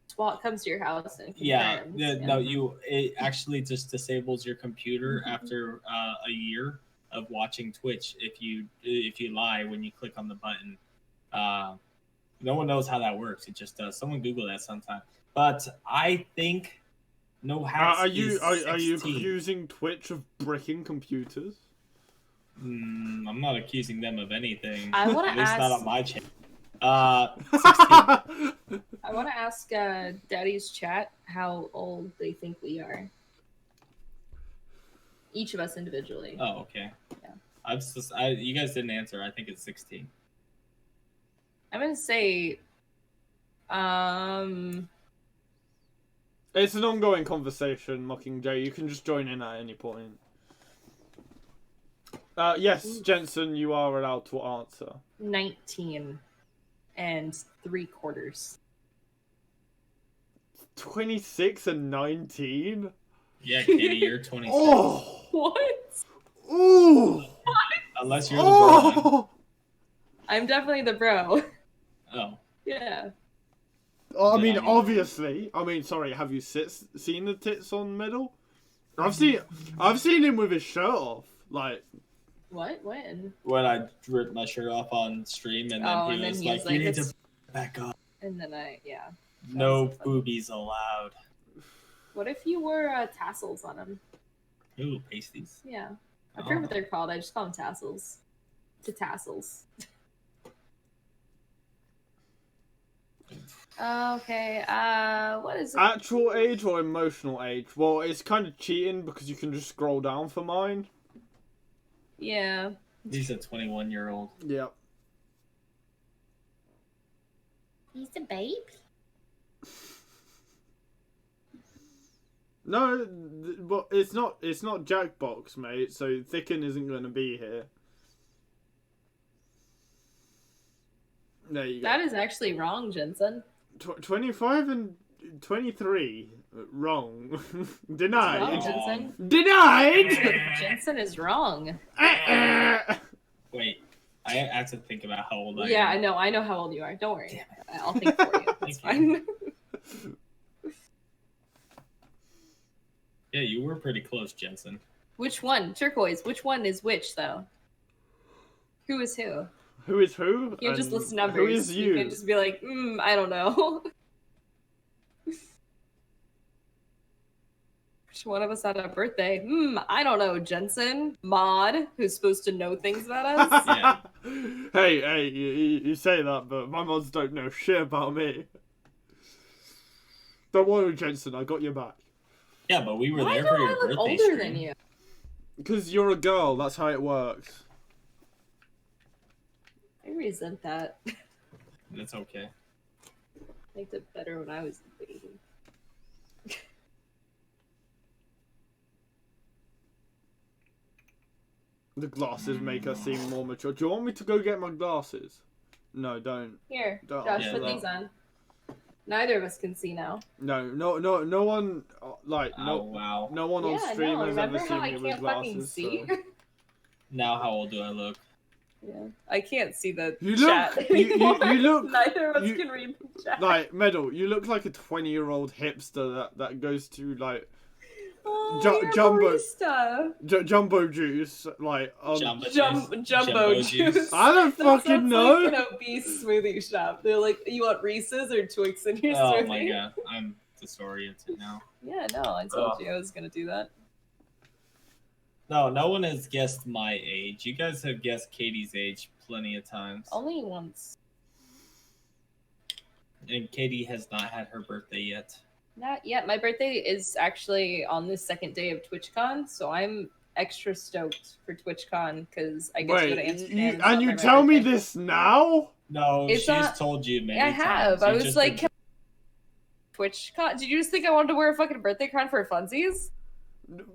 SWAT comes to your house and it actually just disables your computer after a year of watching Twitch if you lie when you click on the button. No one knows how that works. It just does. Someone Google that sometime. But I think No Hacks are you is 16. accusing Twitch of bricking computers? I'm not accusing them of anything. I want At to least ask. not on my channel. 16. I want to ask Daddy's chat how old they think we are. Each of us individually. Oh, okay. Yeah. You guys didn't answer. I think it's 16. I'm gonna say, It's an ongoing conversation, Mockingjay. You can just join in at any point. Yes, Jensen, you are allowed to answer. 19 and 3/4. 26 and 19? Yeah, Katie, you're 26. Oh! What? Ooh! Unless you're the bro. Oh! I'm definitely the bro. Oh. Yeah. Oh, I Then mean, I'm- obviously. I mean, sorry, have you seen the tits on Medal? I've seen him with his shirt off. Like, What? When? When I ripped my shirt off on stream, and then he was like, "You need to back up. And then yeah. No That's funny. boobies allowed." What if you wore tassels on them? Ooh, pasties. Yeah. I forget what they're called. I just call them tassels. To tassels. Okay. What is it? actual age or emotional age? Well, it's kind of cheating because you can just scroll down for mine. Yeah. He's a 21-year-old. Yep. He's a baby. No, but it's not Jackbox, mate. So Thicken isn't going to be here. There you go. That is actually wrong, Jensen. 25 and 23. Wrong. Wrong, Denied. Jensen. Denied. Jensen is wrong. Wait, I have to think about how old I Yeah, am. I know how old you are. Don't worry. I'll think for you. It's fine. Yeah, you were pretty close, Jensen. Which one? Turquoise. Which one is which, though? Who is who? Who is who? You can't just And list numbers. Who is you? You can't just be like, I don't know. Which one of us had a birthday? I don't know, Jensen. Maud, who's supposed to know things about us. Yeah. Hey, you say that, but my mods don't know shit about me. Don't worry, Jensen, I got your back. Yeah, but we were Why there do for I your look birthday older stream. than you? Because you're a girl, that's how it works. I resent that. That's okay. I liked it better when I was a baby. The glasses make us seem more mature. Do you want me to go get my glasses? No, don't. Here, Don't Josh, ask put for these that. on. Neither of us can see now. No one, like, Oh, wow. no one on Yeah, stream no, has remember ever how seen I me with can't fucking glasses. see? So. Now, how old do I look? Yeah, I can't see the You chat look- you anymore. look- Neither of us you- can read the chat. Like, Medal, you look like a 20-year-old hipster that goes to, like, Oh, Ju- you're a Jumbo- barista. Jumbo juice, like, Jumbo Jumbo Jumbo juice. I don't That fucking sounds know. like an obese smoothie shop. They're like, you want Reese's or Twix in your Oh smoothie? my god, I'm disoriented now. Yeah, no, I told you I was gonna do that. No, no one has guessed my age. You guys have guessed Katie's age plenty of times. Only once. And Katie has not had her birthday yet. Not yet. My birthday is actually on the second day of TwitchCon, so I'm extra stoked for TwitchCon because I get to go to Wait, Amsterdam. you, and and you celebrate my tell me birthday. this now? No, It's she's not- told you many Yeah, I times. have. I You was just like, been- TwitchCon? Did you just think I wanted to wear a fucking birthday crown for funsies?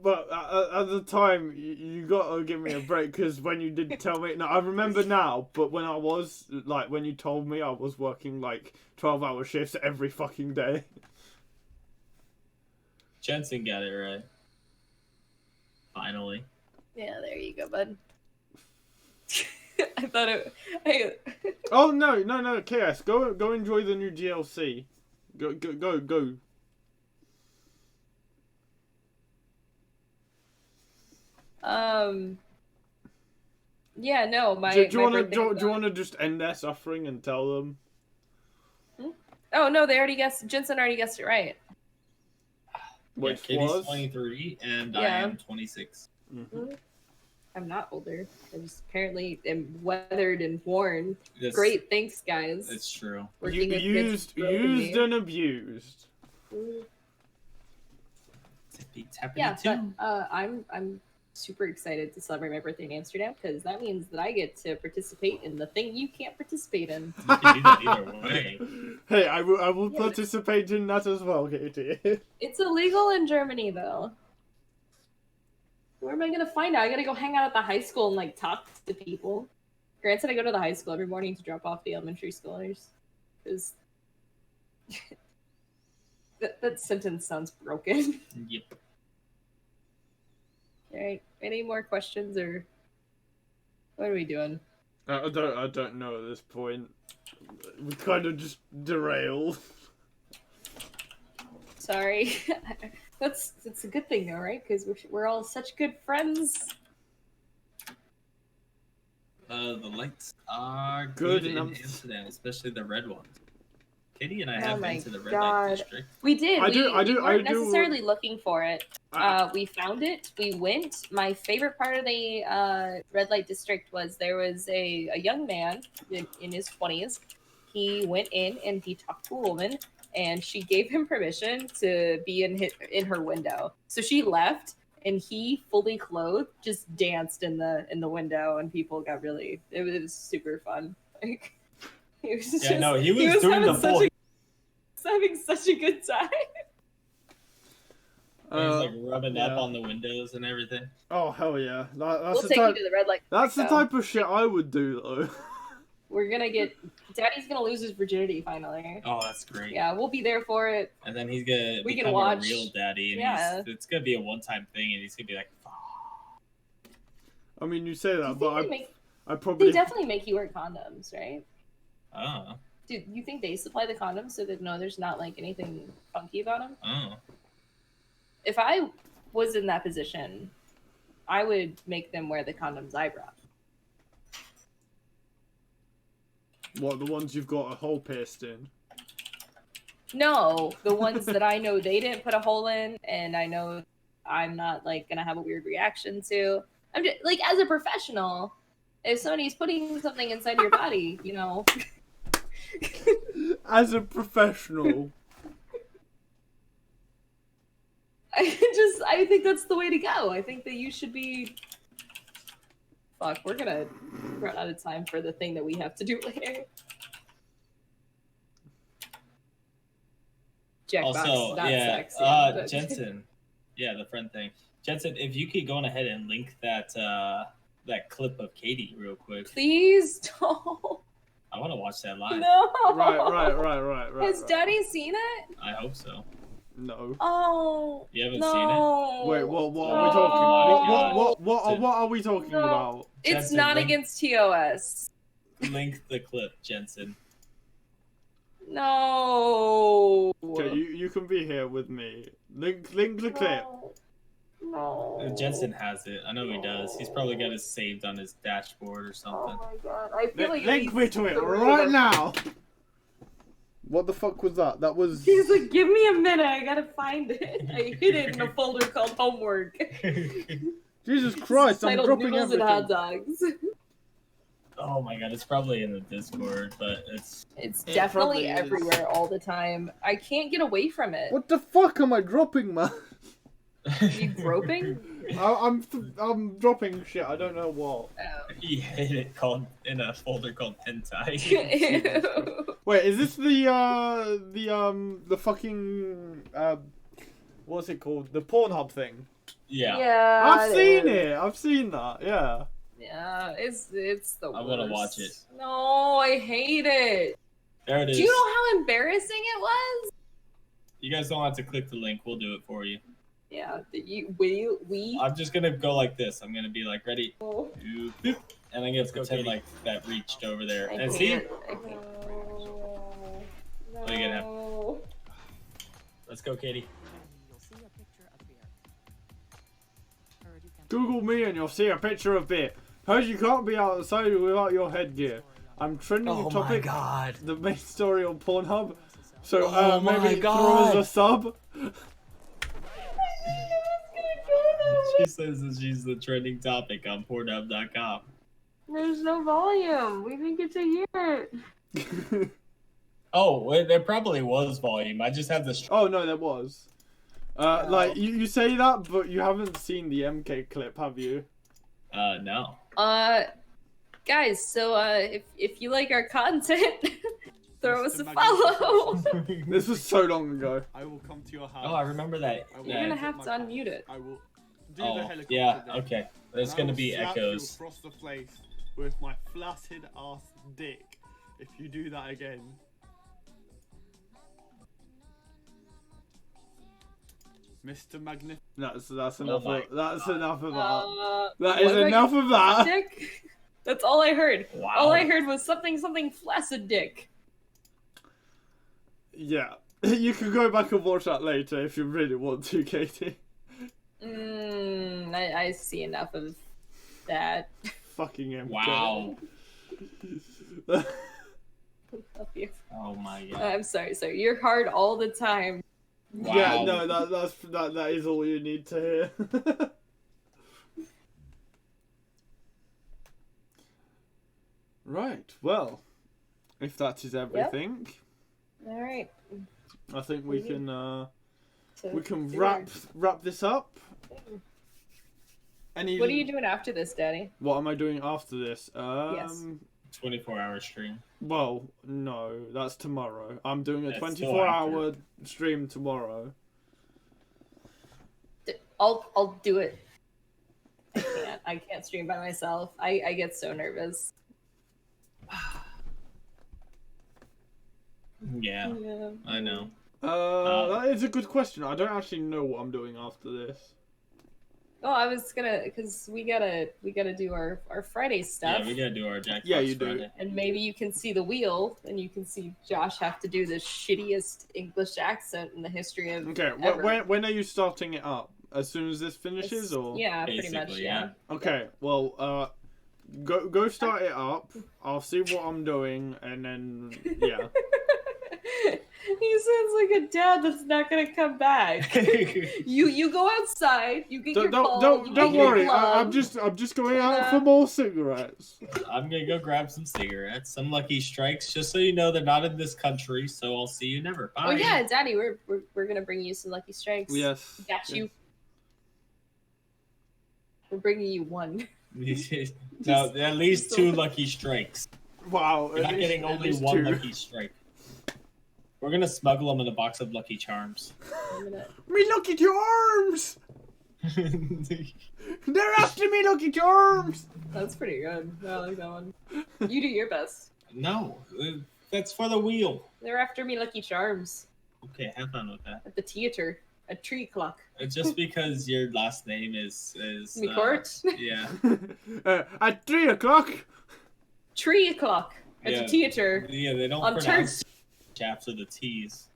But at the time, you gotta give me a break because when you did tell me, no, I remember now. But when I was like, when you told me, I was working like 12-hour shifts every fucking day. Jensen got it right. Finally. Yeah, there you go, bud. I thought it. Oh no, KS, go enjoy the new DLC. Go. Yeah, no, my. Do you my wanna birthday was do you on- wanna just end their suffering and tell them? Oh no, they already guessed. Jensen already guessed it right. Which Katie's was 23 and I Yeah. am 26. Mhm. I'm not older. I just apparently am weathered and worn. This- Great, thanks, guys. It's true. Working with kids used who broke me. and abused. Tippy tappity Yeah, too. but I'm super excited to celebrate my birthday in Amsterdam because that means that I get to participate in the thing you can't participate in. You can do that either way. Hey, I will Yeah. participate in that as well, Katie. It's illegal in Germany, though. Where am I gonna find out? I gotta go hang out at the high school and like talk to people. Granted, I go to the high school every morning to drop off the elementary schoolers, because That sentence sounds broken. Yep. All right. Any more questions or what are we doing? I don't know at this point. We kind of just derailed. Sorry. That's a good thing though, right? Because we're all such good friends. The lights are Good good in enough. Amsterdam, especially the red ones. Katie and I Oh have my been to the red God. light district. We did. We weren't do- necessarily looking for it. I- We found it. We went. My favorite part of the red light district was there was a young man in his 20s. He went in and he talked to a woman, and she gave him permission to be in her window. So she left, and he, fully clothed, just danced in the window, and people got really. It was super fun. Like he was just. Yeah, no, he was doing having the full. having such a good time. He was like rubbing yeah. up on the windows and everything. Oh hell yeah! That's We'll the take type. you to the red light. That's the district, though. type of shit I would do though. We're gonna get. Daddy's gonna lose his virginity finally. Oh, that's great. Yeah, we'll be there for it. And then he's gonna We can become watch. a real daddy, and Yeah. it's gonna be a one-time thing, and he's gonna be like, "Fuck." I mean, you say Do that, you but think I they probably. definitely make you wear condoms, right? Oh, Dude, you think they supply the condoms so that no, there's not like anything funky about them? oh. If I was in that position, I would make them wear the condoms I brought. What, the ones you've got a hole pierced in? No, the ones that I know they didn't put a hole in, and I know I'm not like gonna have a weird reaction to. I'm just like, as a professional, if somebody's putting something inside your body, you know. As a professional. I think that's the way to go. I think that you should be. Fuck, we're gonna run out of time for the thing that we have to do later. Jackbox, Also, not yeah, sex. Yeah, but- Jensen. Yeah, the friend thing. Jensen, if you could go on ahead and link that that clip of Katie real quick. Please don't. I want to watch that live. No. Right. Has Daddy seen it? I hope so. No. Oh. You haven't no. seen it? Wait, what are we No. talking? What are we talking No. about? It's Jensen, not link- against TOS. Link the clip, Jensen. No. Okay, you can be here with me. Link the clip. No. Jensen has it. I know he does. He's probably got it saved on his dashboard or something. Oh my god. I feel like Link me to it right now. What the fuck was that? That was. He's like, give me a minute, I gotta find it. I hid it in a folder called homework. Jesus Christ! I'm Titled dropping Noodles everything. and Hot Dogs. Oh my god, it's probably in the Discord, but It's It definitely probably is. everywhere all the time. I can't get away from it. What the fuck am I dropping, man? You groping? I'm dropping shit. I don't know what. Oh. he hid it called in a folder called hentai. Ew. Wait, is this the fucking what's it called? The Pornhub thing. Yeah. Yeah. I've seen it. I've seen that. Yeah. Yeah, it's the worst. I'm gonna watch it. No, I hate it. There it is. Do you know how embarrassing it was? You guys don't have to click the link. We'll do it for you. Yeah, we. I'm just gonna go like this. I'm gonna be like, ready, Oh, boop, and I'm gonna go, pretend Katie. like that reached over there. I And see, can't. I can't. What are you gonna have? No. let's go, Katie. You'll see a picture of beer. Heard you can Google me and you'll see a picture of beer. Heard you can't be outside without your headgear. I'm trending topic. god. The main story on Pornhub. So Oh my maybe throw God. us a sub. She says that she's the trending topic on Pornhub.com. There's no volume. We didn't get to hear it. Oh, well, there probably was volume. I just have this. Oh no, there was. Like you say that, but you haven't seen the MK clip, have you? No. Guys, so if you like our content, throw us a follow. This was so long ago. I will come to your house. Oh, I remember that. I will You're gonna that- have to unmute it. I will do the Oh, helicopter. yeah. thing, Okay. There's and I gonna will be slap echoes. You across the face with my flaccid ass dick. If you do that again. Mr. Magnificent. That's enough. my That's God. enough of that. That what is about enough your of that. dick? That's all I heard. Wow. All I heard was something flaccid dick. Yeah, you can go back and watch that later if you really want to, Katie. I see enough of that. Fucking MJ. Wow. Love you. Oh my god. I'm sorry, sir. You're hard all the time. Wow. Yeah, no, that is all you need to hear. Right. Well, if that is everything, All right. I think we can So we can do wrap this up. Any? What are you doing after this, Daddy? What am I doing after this? Yes. 24-hour stream. Well, no, that's tomorrow. I'm doing a That's still 24-hour stream tomorrow. I'll do it. I can't stream by myself. I get so nervous. Yeah, I know. That is a good question. I don't actually know what I'm doing after this. Oh, I was gonna, cause we gotta do our Friday stuff. Yeah, we gotta do our Jackbox Yeah, you do. Friday. And maybe you can see the wheel, and you can see Josh have to do the shittiest English accent in the history of Okay, ever. when are you starting it up? As soon as this finishes, It's- or? Yeah, pretty much. Basically, Yeah. Okay, well, go start it up. I'll see what I'm doing, and then yeah. He sounds like a dad that's not gonna come back. You go outside. You get your ball. Don't get your worry. I'm glove. just going out for more cigarettes. I'm gonna go grab some cigarettes, some Lucky Strikes, just so you know they're not in this country. So I'll see you never. Bye. Oh yeah, Daddy, we're gonna bring you some Lucky Strikes. Yes. Got you. We're bringing you one. No, at least 2 Lucky Strikes. Wow. You're not getting only 1 Lucky Strike. We're gonna smuggle them in a box of Lucky Charms. Me Lucky Charms! They're after me, Lucky Charms! That's pretty good. I like that one. You do your best. No, that's for the wheel. They're after me, Lucky Charms. Okay, have fun with that. At the theater. A tree clock. Just because your last name is Me court. yeah. At 3 o'clock. Tree clock. At Yeah. the theater. Yeah, they don't On pronounce after the T's.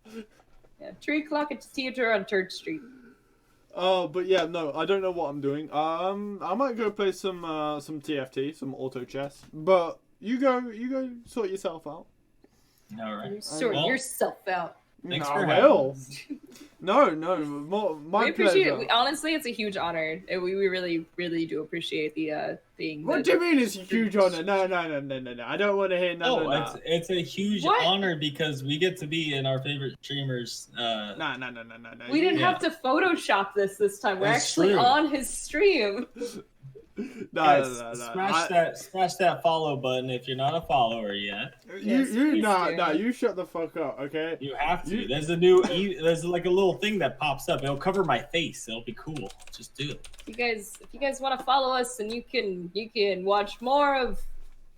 Yeah, 3 o'clock at the theater on 3rd Street. Oh, but yeah, no, I don't know what I'm doing. I might go play some TFT, some auto chess. But you go sort yourself out. All right. You sort Well, yourself out. Thanks No, for I having will. us. No, my We appreciate pleasure. it. Honestly, it's a huge honor. We really, really do appreciate the being. What do you mean it's a huge honor? No. I don't want to hear none Oh, of that. it's a huge What? honor because we get to be in our favorite streamers. No. We didn't Yeah. have to Photoshop this time. We're That's actually true. on his stream. Guys, smash that follow button if you're not a follower yet. Yes, please do. You shut the fuck up, okay? You have to. You- There's there's like a little thing that pops up. It'll cover my face. It'll be cool. Just do it. If you guys want to follow us, and you can watch more of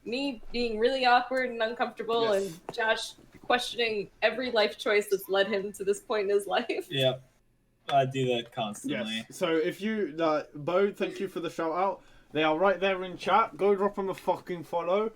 me being really awkward and uncomfortable, Yes. and Josh questioning every life choice that's led him to this point in his life. Yep. I do that constantly. Yes. So if you, Bo, thank you for the shout out. They are right there in chat. Go drop them a fucking follow.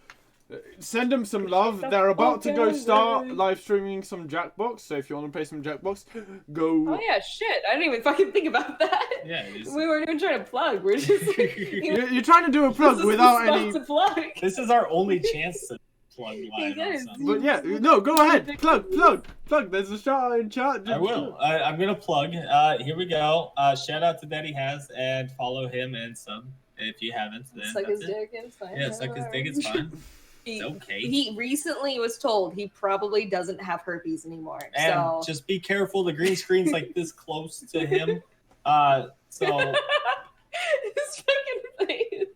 Send them some love. They're about to go start live streaming some Jackbox. So if you want to play some Jackbox, go. Oh yeah, shit! I didn't even fucking think about that. Yeah. It's, We weren't even trying to plug. We're just You're trying to do a plug this is without the any. spot to plug. this is our only chance to plug live on guys, something. But yeah, no, go ahead. Plug. There's a shout out in chat. I will. I'm gonna plug. Here we go. Shout out to Daddy Has and follow him and sub if you haven't. Then Suck his that's it. dick, it's fine. Yeah, suck his dick. It's fine. He, It's okay. he recently was told he probably doesn't have herpes anymore. And So just be careful. The green screen's like this close to him. So his fucking face.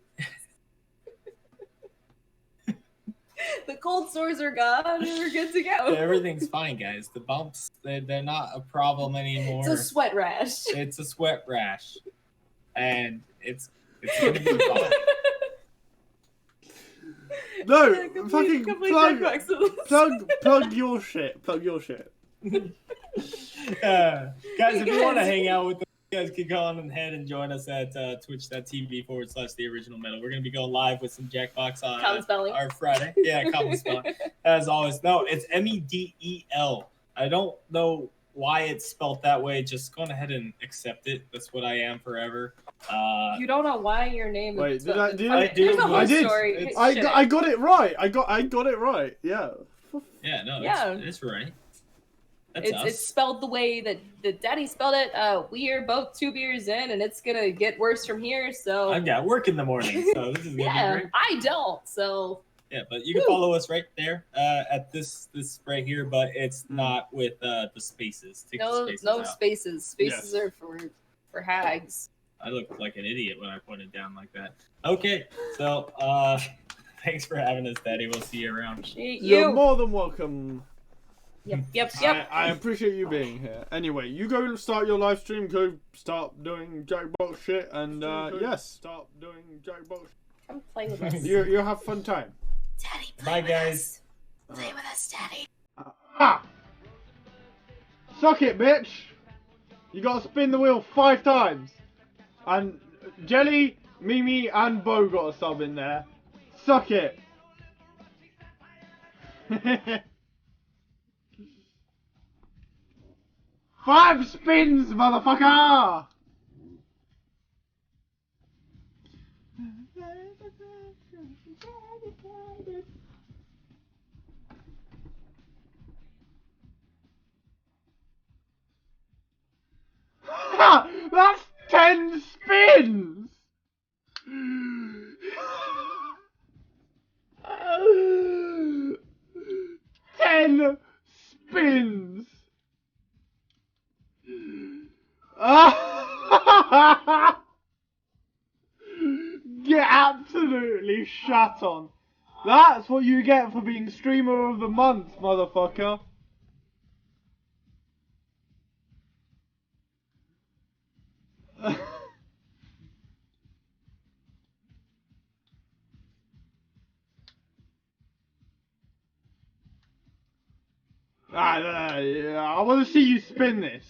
The cold sores are gone. We're good to go. everything's fine, guys. The bumps, they're not a problem anymore. It's a sweat rash. It's a sweat rash, and it's gonna be fine. No, Complete plug your shit. Plug your shit. Guys, if you want to hang out with guys can go on ahead and join us at twitch.tv/TheOriginalMedel. We're going to be going live with some Jackbox on Common spelling. our Friday. Yeah, common spelling. As always. No, it's Medel. I don't know why it's spelled that way. Just go ahead and accept it. That's what I am forever. You don't know why your name Wait, is. did I do? There's a whole I did. story. I Shit. got it right. I got it right. Yeah. Yeah, no, Yeah. it's right. That's us. It's spelled the way that Daddy spelled it. We are both 2 beers in, and it's gonna get worse from here. So I've got work in the morning, so this is gonna be yeah, great. I don't. So Yeah, but you can follow us right there at this right here, but it's not with the spaces. Take the spaces no out. spaces. Spaces Yes. are for hags. I looked like an idiot when I pointed down like that. Okay, so thanks for having us, Daddy. We'll see you around. Appreciate You're you. more than welcome. Yep. I appreciate you being here. Anyway, you go start your live stream. Go start doing Jackbox shit, and yes, start doing Jackbox. Come play with us. You have fun time. Daddy, Bye, guys. Play with us, Daddy. Ha! Suck it, bitch! You gotta spin the wheel 5 times. And Jelly, Mimi, and Bo got a sub in there. Suck it! 5 spins, motherfucker! That's 10 spins! 10 spins! Get absolutely shat on. That's what you get for being streamer of the month, motherfucker. I want to see you spin this.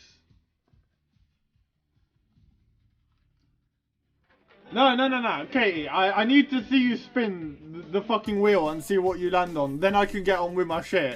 No, Katie, I need to see you spin the fucking wheel and see what you land on. Then I can get on with my shit.